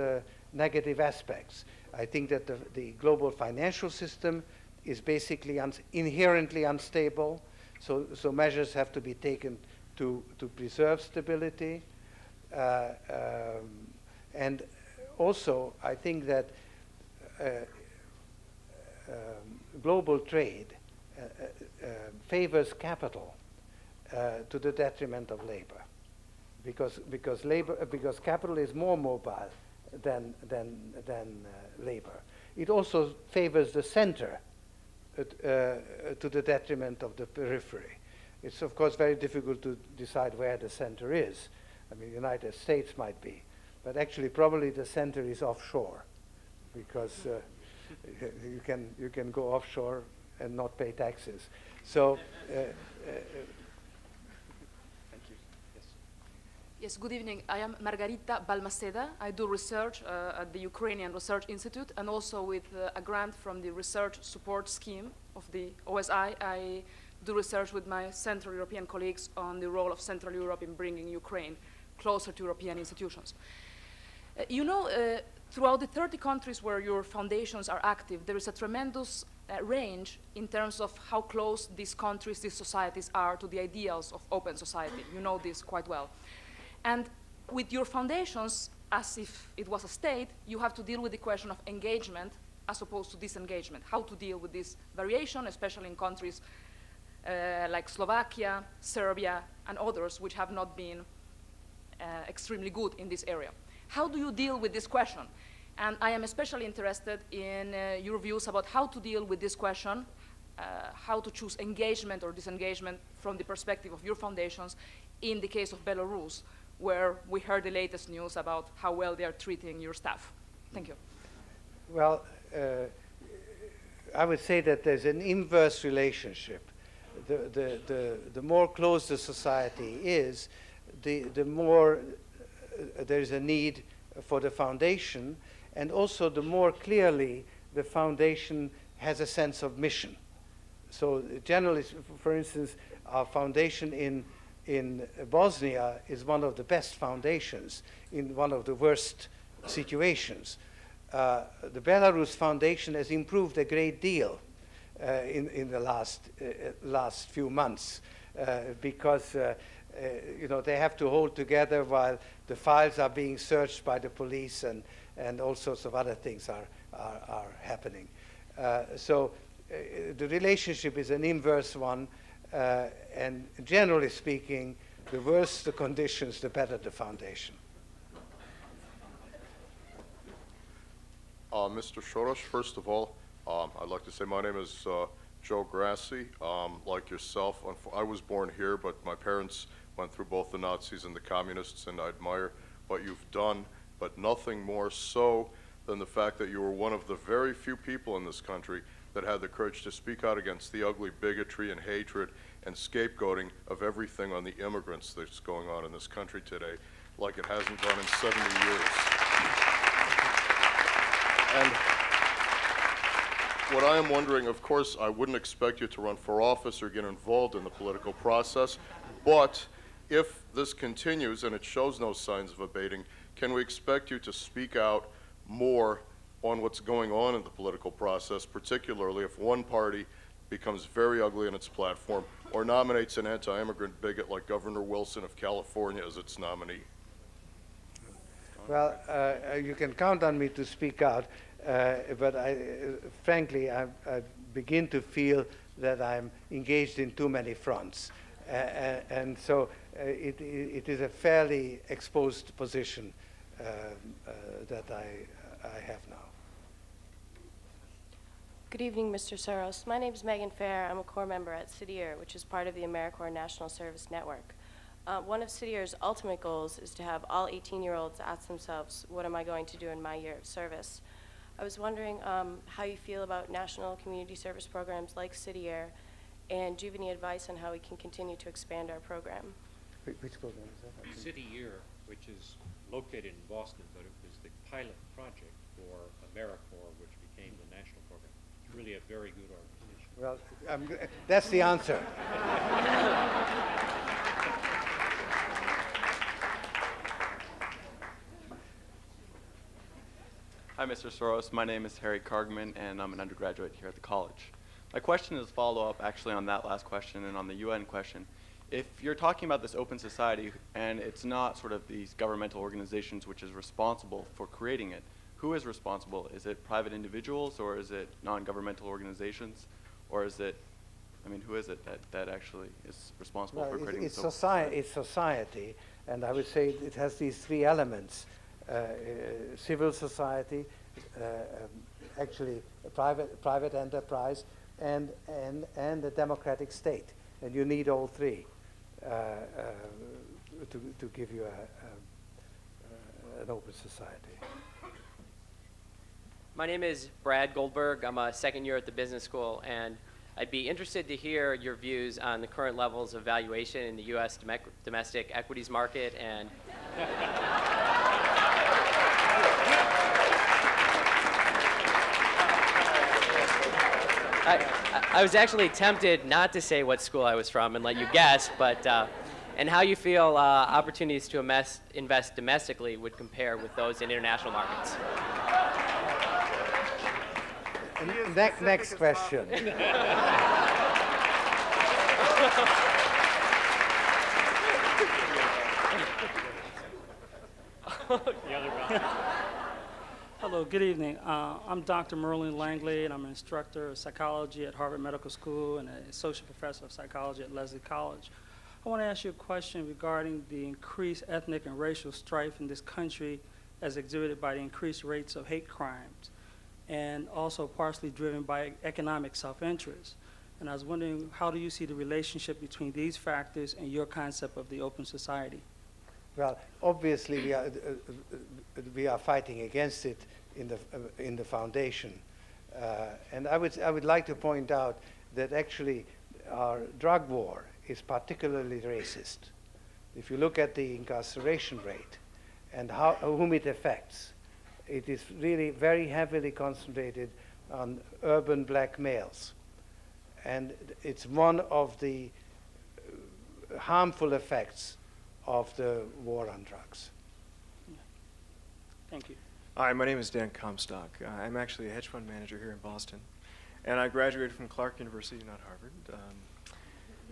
B: negative aspects. I think that the global financial system is basically inherently unstable. So measures have to be taken to preserve stability. And also, I think that global trade favors capital to the detriment of labor, because capital is more mobile than labor. It also favors the center to the detriment of the periphery. It's of course very difficult to decide where the center is. I mean, the United States might be, but actually probably the center is offshore, because you can go offshore and not pay taxes. So.
I: Thank you. Yes.
J: Yes, good evening. I am Margarita Balmaceda. I do research at the Ukrainian Research Institute, and also with a grant from the Research Support Scheme of the OSI. I do research with my Central European colleagues on the role of Central Europe in bringing Ukraine closer to European institutions. Throughout the 30 countries where your foundations are active, there is a tremendous range in terms of how close these countries, these societies are to the ideals of open society. You know this quite well. And with your foundations, as if it was a state, you have to deal with the question of engagement as opposed to disengagement, how to deal with this variation, especially in countries like Slovakia, Serbia, and others, which have not been extremely good in this area. How do you deal with this question? And I am especially interested in your views about how to deal with this question, how to choose engagement or disengagement from the perspective of your foundations in the case of Belarus, where we heard the latest news about how well they are treating your staff. Thank you.
B: Well, I would say that there's an inverse relationship. The more closed the society is, the more there's a need for the foundation, and also the more clearly the foundation has a sense of mission. So generally, for instance, our foundation in Bosnia is one of the best foundations in one of the worst situations. The Belarus Foundation has improved a great deal in the last few months because they have to hold together while the files are being searched by the police, and all sorts of other things are happening. So the relationship is an inverse one, and generally speaking, the worse the conditions, the better the foundation.
K: Mr. Soros, first of all, I'd like to say my name is Joe Grassi. Like yourself, I was born here, but my parents went through both the Nazis and the communists, and I admire what you've done, but nothing more so than the fact that you were one of the very few people in this country that had the courage to speak out against the ugly bigotry and hatred and scapegoating of everything on the immigrants that's going on in this country today, like it hasn't gone in 70 years. And what I am wondering, of course, I wouldn't expect you to run for office or get involved in the political process, but if this continues and it shows no signs of abating, can we expect you to speak out more on what's going on in the political process, particularly if one party becomes very ugly in its platform or nominates an anti-immigrant bigot like Governor Wilson of California as its nominee?
B: Well, you can count on me to speak out, but frankly, I begin to feel that I'm engaged in too many fronts. And so it is a fairly exposed position that I have now.
L: Good evening, Mr. Soros. My name is Megan Fair. I'm a core member at CITIER, which is part of the AmeriCorps National Service Network. One of CITIER's ultimate goals is to have all 18-year-olds ask themselves, what am I going to do in my year of service? I was wondering how you feel about national community service programs like CITIER, and do you have any advice on how we can continue to expand our program?
B: Which program is that?
M: CITIER, which is located in Boston, but it was the pilot project for AmeriCorps, which became the national program. It's really a very good organization.
B: Well, that's the answer.
C: Hi, Mr. Soros. My name is Harry Kargman, and I'm an undergraduate here at the college. My question is a follow-up, actually, on that last question and on the UN question. If you're talking about this open society, and it's not sort of these governmental organizations which is responsible for creating it, who is responsible? Is it private individuals, or is it non-governmental organizations, or is it, I mean, who is it that actually is responsible for creating this open society?
B: It's society, and I would say it has these three elements. Civil society, actually private enterprise, and a democratic state. And you need all three to give you an open society.
N: My name is Brad Goldberg. I'm a second year at the business school, and I'd be interested to hear your views on the current levels of valuation in the U.S. domestic equities market and I was actually tempted not to say what school I was from and let you guess, but and how you feel opportunities to invest domestically would compare with those in international markets.
B: Next question.
O: Hello, good evening. I'm Dr. Merlin Langley, and I'm an instructor of psychology at Harvard Medical School and an associate professor of psychology at Lesley College. I want to ask you a question regarding the increased ethnic and racial strife in this country as exhibited by the increased rates of hate crimes, and also partially driven by economic self-interest. And I was wondering, how do you see the relationship between these factors and your concept of the open society?
B: Well, obviously we are fighting against it in the foundation, and I would like to point out that actually our drug war is particularly racist. If you look at the incarceration rate and whom it affects, it is really very heavily concentrated on urban black males, and it's one of the harmful effects of the war on drugs.
O: Thank you.
D: Hi, my name is Dan Comstock. I'm actually a hedge fund manager here in Boston, and I graduated from Clark University, not Harvard.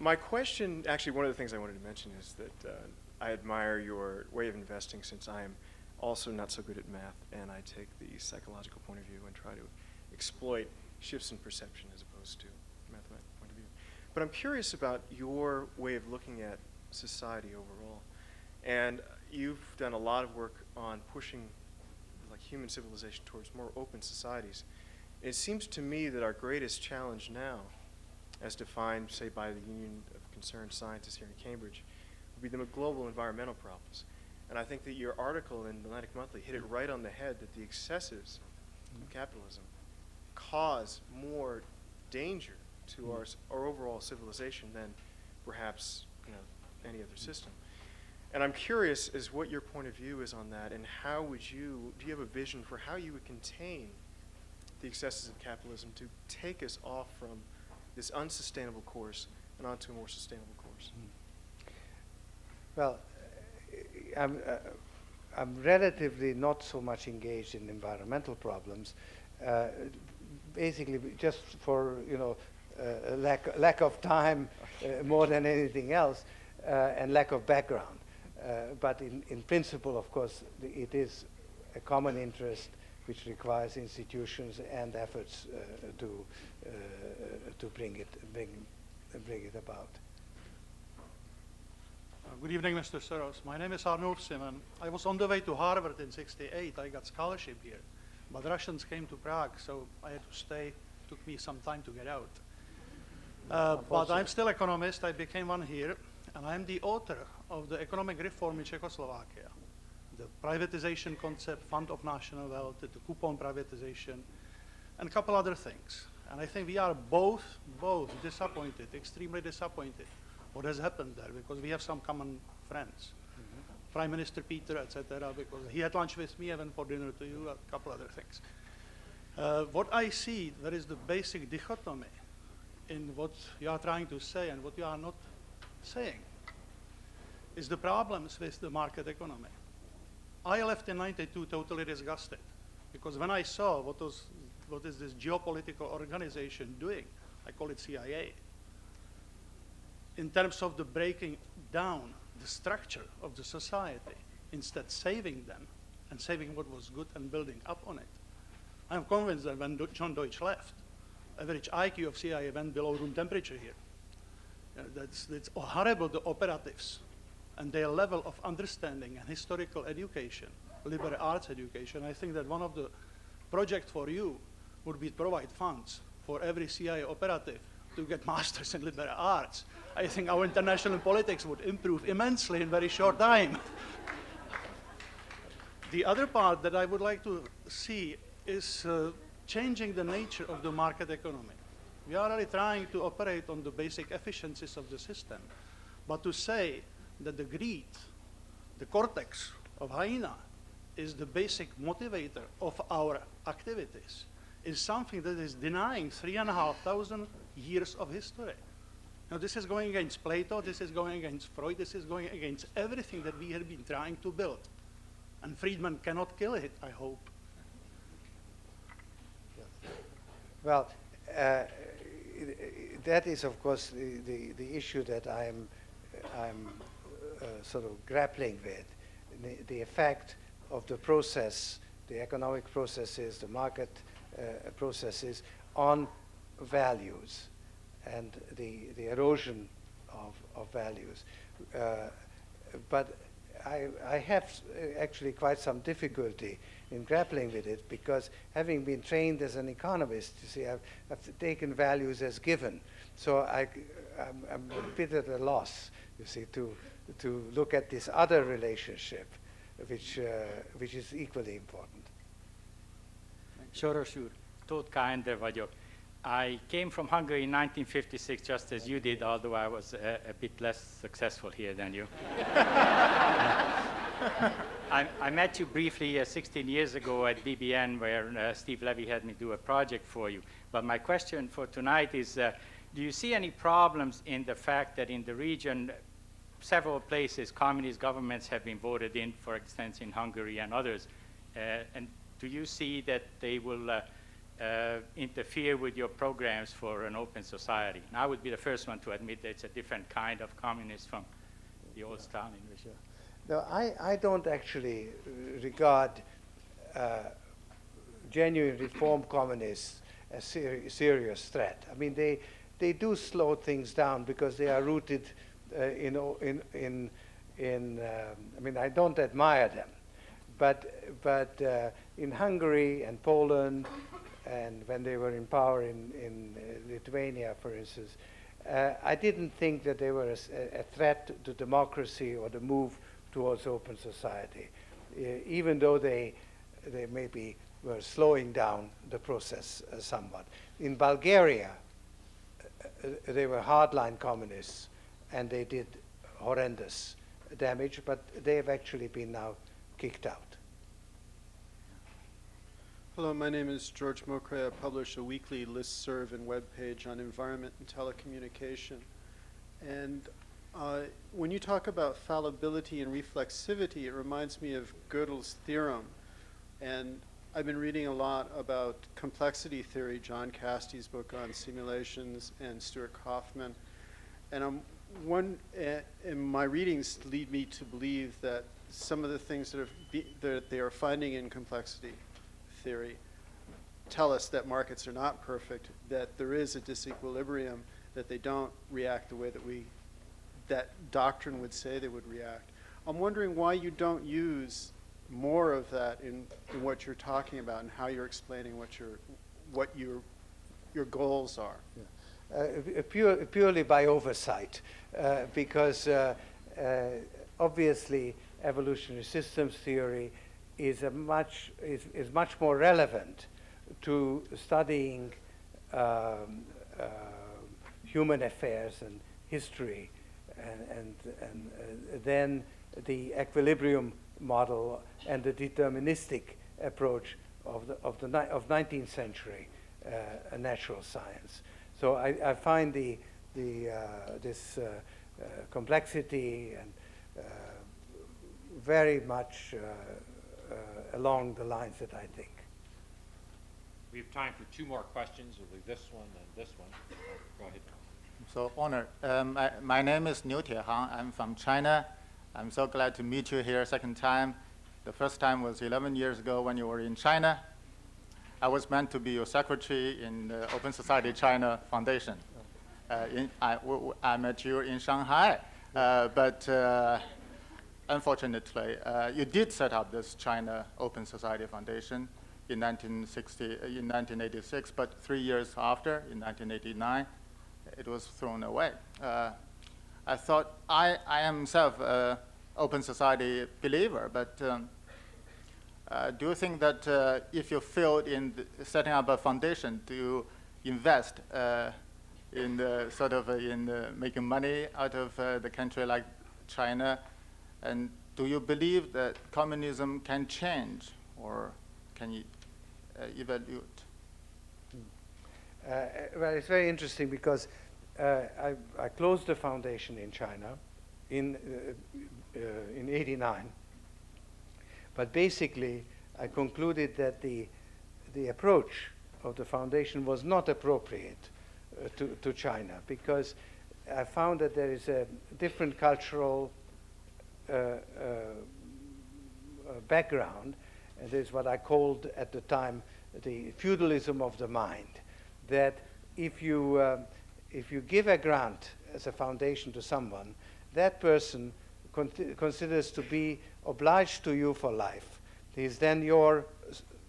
D: My question, actually one of the things I wanted to mention is that I admire your way of investing, since I am also not so good at math, and I take the psychological point of view and try to exploit shifts in perception as opposed to mathematical point of view. But I'm curious about your way of looking at society overall. And you've done a lot of work on pushing like human civilization towards more open societies. It seems to me that our greatest challenge now, as defined, say, by the Union of Concerned Scientists here in Cambridge, would be the global environmental problems. And I think that your article in Atlantic Monthly hit it right on the head that the excesses of capitalism cause more danger to our overall civilization than perhaps any other system. And I'm curious as what your point of view is on that, and how would do you have a vision for how you would contain the excesses of capitalism to take us off from this unsustainable course and onto a more sustainable course?
B: Well, I'm relatively not so much engaged in environmental problems, basically just for lack of time more than anything else, and lack of background. But in principle, of course, it is a common interest which requires institutions and efforts to bring it about.
P: Good evening, Mr. Soros. My name is Arnold Simon. I was on the way to Harvard in '68. I got scholarship here, but Russians came to Prague, so I had to stay. Took me some time to get out. But I'm still economist. I became one here, and I'm the author of the economic reform in Czechoslovakia, the privatization concept, fund of national wealth, the coupon privatization, and a couple other things. And I think we are both disappointed, extremely disappointed, what has happened there, because we have some common friends. Prime Minister Peter, etc., because he had lunch with me, I went for dinner to you, a couple other things. What I see, there is the basic dichotomy in what you are trying to say and what you are not saying, is the problems with the market economy. I left in '92 totally disgusted, because when I saw what is this geopolitical organization doing, I call it CIA, in terms of the breaking down the structure of the society, instead saving them and saving what was good and building up on it. I'm convinced that when John Deutsch left, average IQ of CIA went below room temperature here. It's horrible, the operatives and their level of understanding and historical education, liberal arts education. I think that one of the projects for you would be to provide funds for every CIA operative to get masters in liberal arts. I think our international politics would improve immensely in a very short time. The other part that I would like to see is changing the nature of the market economy. We are really trying to operate on the basic efficiencies of the system, but to say that the greed, the cortex of hyena, is the basic motivator of our activities is something that is denying 3,500 years of history. Now, this is going against Plato, this is going against Freud, this is going against everything that we have been trying to build. And Friedman cannot kill it, I hope.
B: Well, that is, of course, the issue that I'm sort of grappling with, the effect of the process, the economic processes, the market processes on values and the erosion of values. But I have actually quite some difficulty in grappling with it, because having been trained as an economist, you see, I've taken values as given. So I'm a bit at a loss, you see, to look at this other relationship, which is equally important.
Q: Soros úr, Tóth Kánder vagyok. I came from Hungary in 1956, just as you did, although I was a bit less successful here than you. I met you briefly 16 years ago at BBN, where Steve Levy had me do a project for you. But my question for tonight is, do you see any problems in the fact that in the region, several places, communist governments have been voted in, for instance, in Hungary and others, and do you see that they will interfere with your programs for an open society? And I would be the first one to admit that it's a different kind of communist from the old Stalin regime.
B: No, I don't actually regard genuine reform communists as a serious threat. I mean, they do slow things down because they are rooted I mean, I don't admire them, but in Hungary and Poland, and when they were in power in Lithuania, for instance, I didn't think that they were a threat to democracy or the move towards open society, even though they maybe were slowing down the process somewhat. In Bulgaria, they were hardline communists, and they did horrendous damage, but they have actually been now kicked out.
R: Hello, my name is George Mokre. I publish a weekly listserv and webpage on environment and telecommunication. And when you talk about fallibility and reflexivity, it reminds me of Gödel's theorem. And I've been reading a lot about complexity theory, John Casty's book on simulations, and Stuart Kaufman. And and my readings lead me to believe that some of the things that they are finding in complexity theory tell us that markets are not perfect, that there is a disequilibrium, that they don't react the way that doctrine would say they would react. I'm wondering why you don't use more of that in what you're talking about and how you're explaining what your goals are.
B: Yeah. Purely by oversight, because obviously evolutionary systems theory is much more relevant to studying human affairs and history, and then the equilibrium model and the deterministic approach of 19th century natural science. So I find this complexity and very much along the lines that I think.
M: We have time for 2 more questions. We'll do this one and this one. Go ahead.
S: So honored. My name is Niu Tiehang. I'm from China. I'm so glad to meet you here second time. The first time was 11 years ago when you were in China. I was meant to be your secretary in the Open Society China Foundation. I met you in Shanghai, but unfortunately, you did set up this China Open Society Foundation in 1986, but 3 years after, in 1989, it was thrown away. I thought I am myself an open society believer, but do you think that if you failed in setting up a foundation to invest in the making money out of the country like China, and do you believe that communism can change, or can you evaluate?
B: Well, it's very interesting because I closed the foundation in China in '89. But basically, I concluded that the approach of the foundation was not appropriate to China, because I found that there is a different cultural background, and there's what I called at the time the feudalism of the mind. That if you give a grant as a foundation to someone, that person considers to be obliged to you for life. He is then your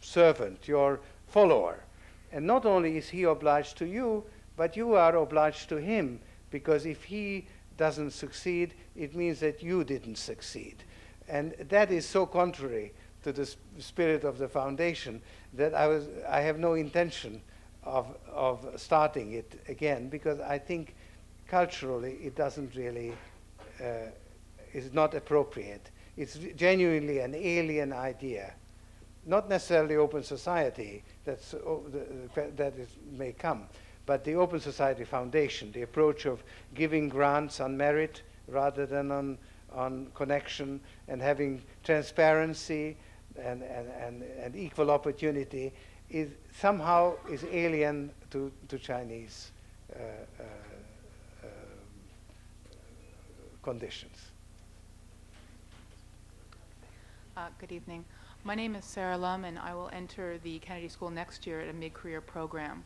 B: servant, your follower. And not only is he obliged to you, but you are obliged to him, because if he doesn't succeed, it means that you didn't succeed. And that is so contrary to the spirit of the foundation that I have no intention of starting it again, because I think culturally it doesn't really is not appropriate. It's genuinely an alien idea, not necessarily open society may come, but the Open Society Foundation, the approach of giving grants on merit rather than on connection, and having transparency and equal opportunity is somehow alien to Chinese conditions.
T: Good evening. My name is Sarah Lum, and I will enter the Kennedy School next year at a mid-career program.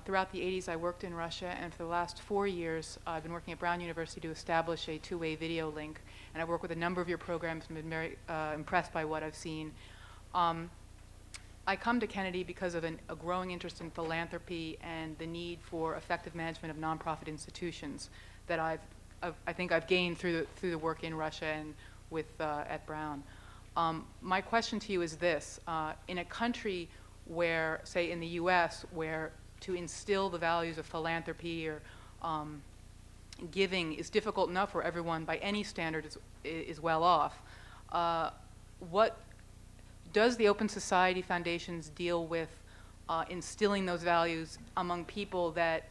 T: Throughout the 80s, I worked in Russia, and for the last 4 years, I've been working at Brown University to establish a two-way video link. And I've worked with a number of your programs and been very impressed by what I've seen. I come to Kennedy because of a growing interest in philanthropy and the need for effective management of nonprofit institutions that I think I've gained through the work in Russia and at Brown. My question to you is this. In a country where, say in the US, where to instill the values of philanthropy or giving is difficult enough where everyone by any standard is well off, what does the Open Society Foundations deal with instilling those values among people that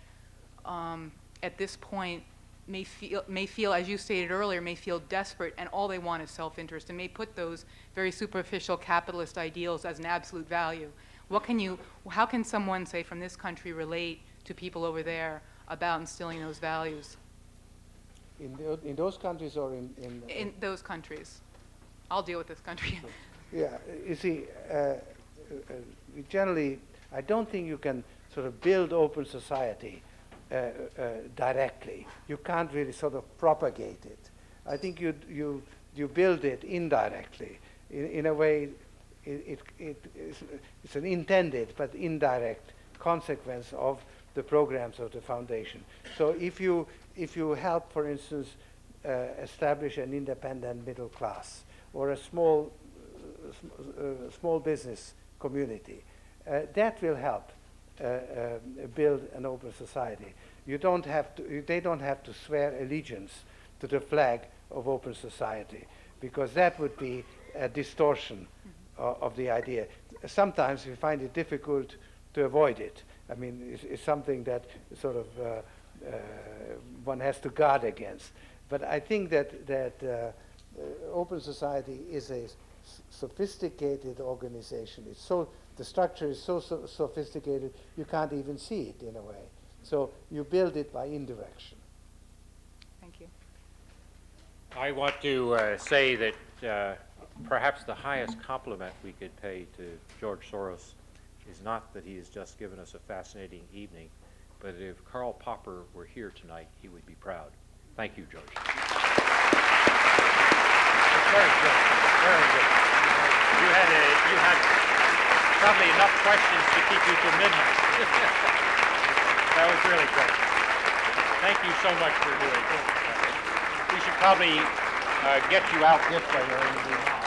T: at this point may feel, as you stated earlier, may feel desperate and all they want is self-interest and may put those very superficial capitalist ideals as an absolute value? How can someone, say, from this country relate to people over there about instilling those values?
B: In those countries or
T: in those countries. I'll deal with this country.
B: Yeah, you see, generally, I don't think you can sort of build open society directly. You can't really sort of propagate it. I think you build it indirectly. In a way, it's an intended but indirect consequence of the programs of the foundation. So if you help, for instance, establish an independent middle class or a small business community, that will help build an open society. They don't have to swear allegiance to the flag of open society, because that would be a distortion of the idea. Sometimes we find it difficult to avoid it. I mean, it's something that sort of one has to guard against. But I think that open society is a sophisticated organization. The structure is so sophisticated you can't even see it in a way. So you build it by indirection.
T: Thank you.
A: I want to say that perhaps the highest compliment we could pay to George Soros is not that he has just given us a fascinating evening, but if Karl Popper were here tonight, he would be proud. Thank you, George. Very good. Very good. You had probably enough questions to keep you till midnight. That was really great. Thank you so much for doing it. We should probably get you out this way.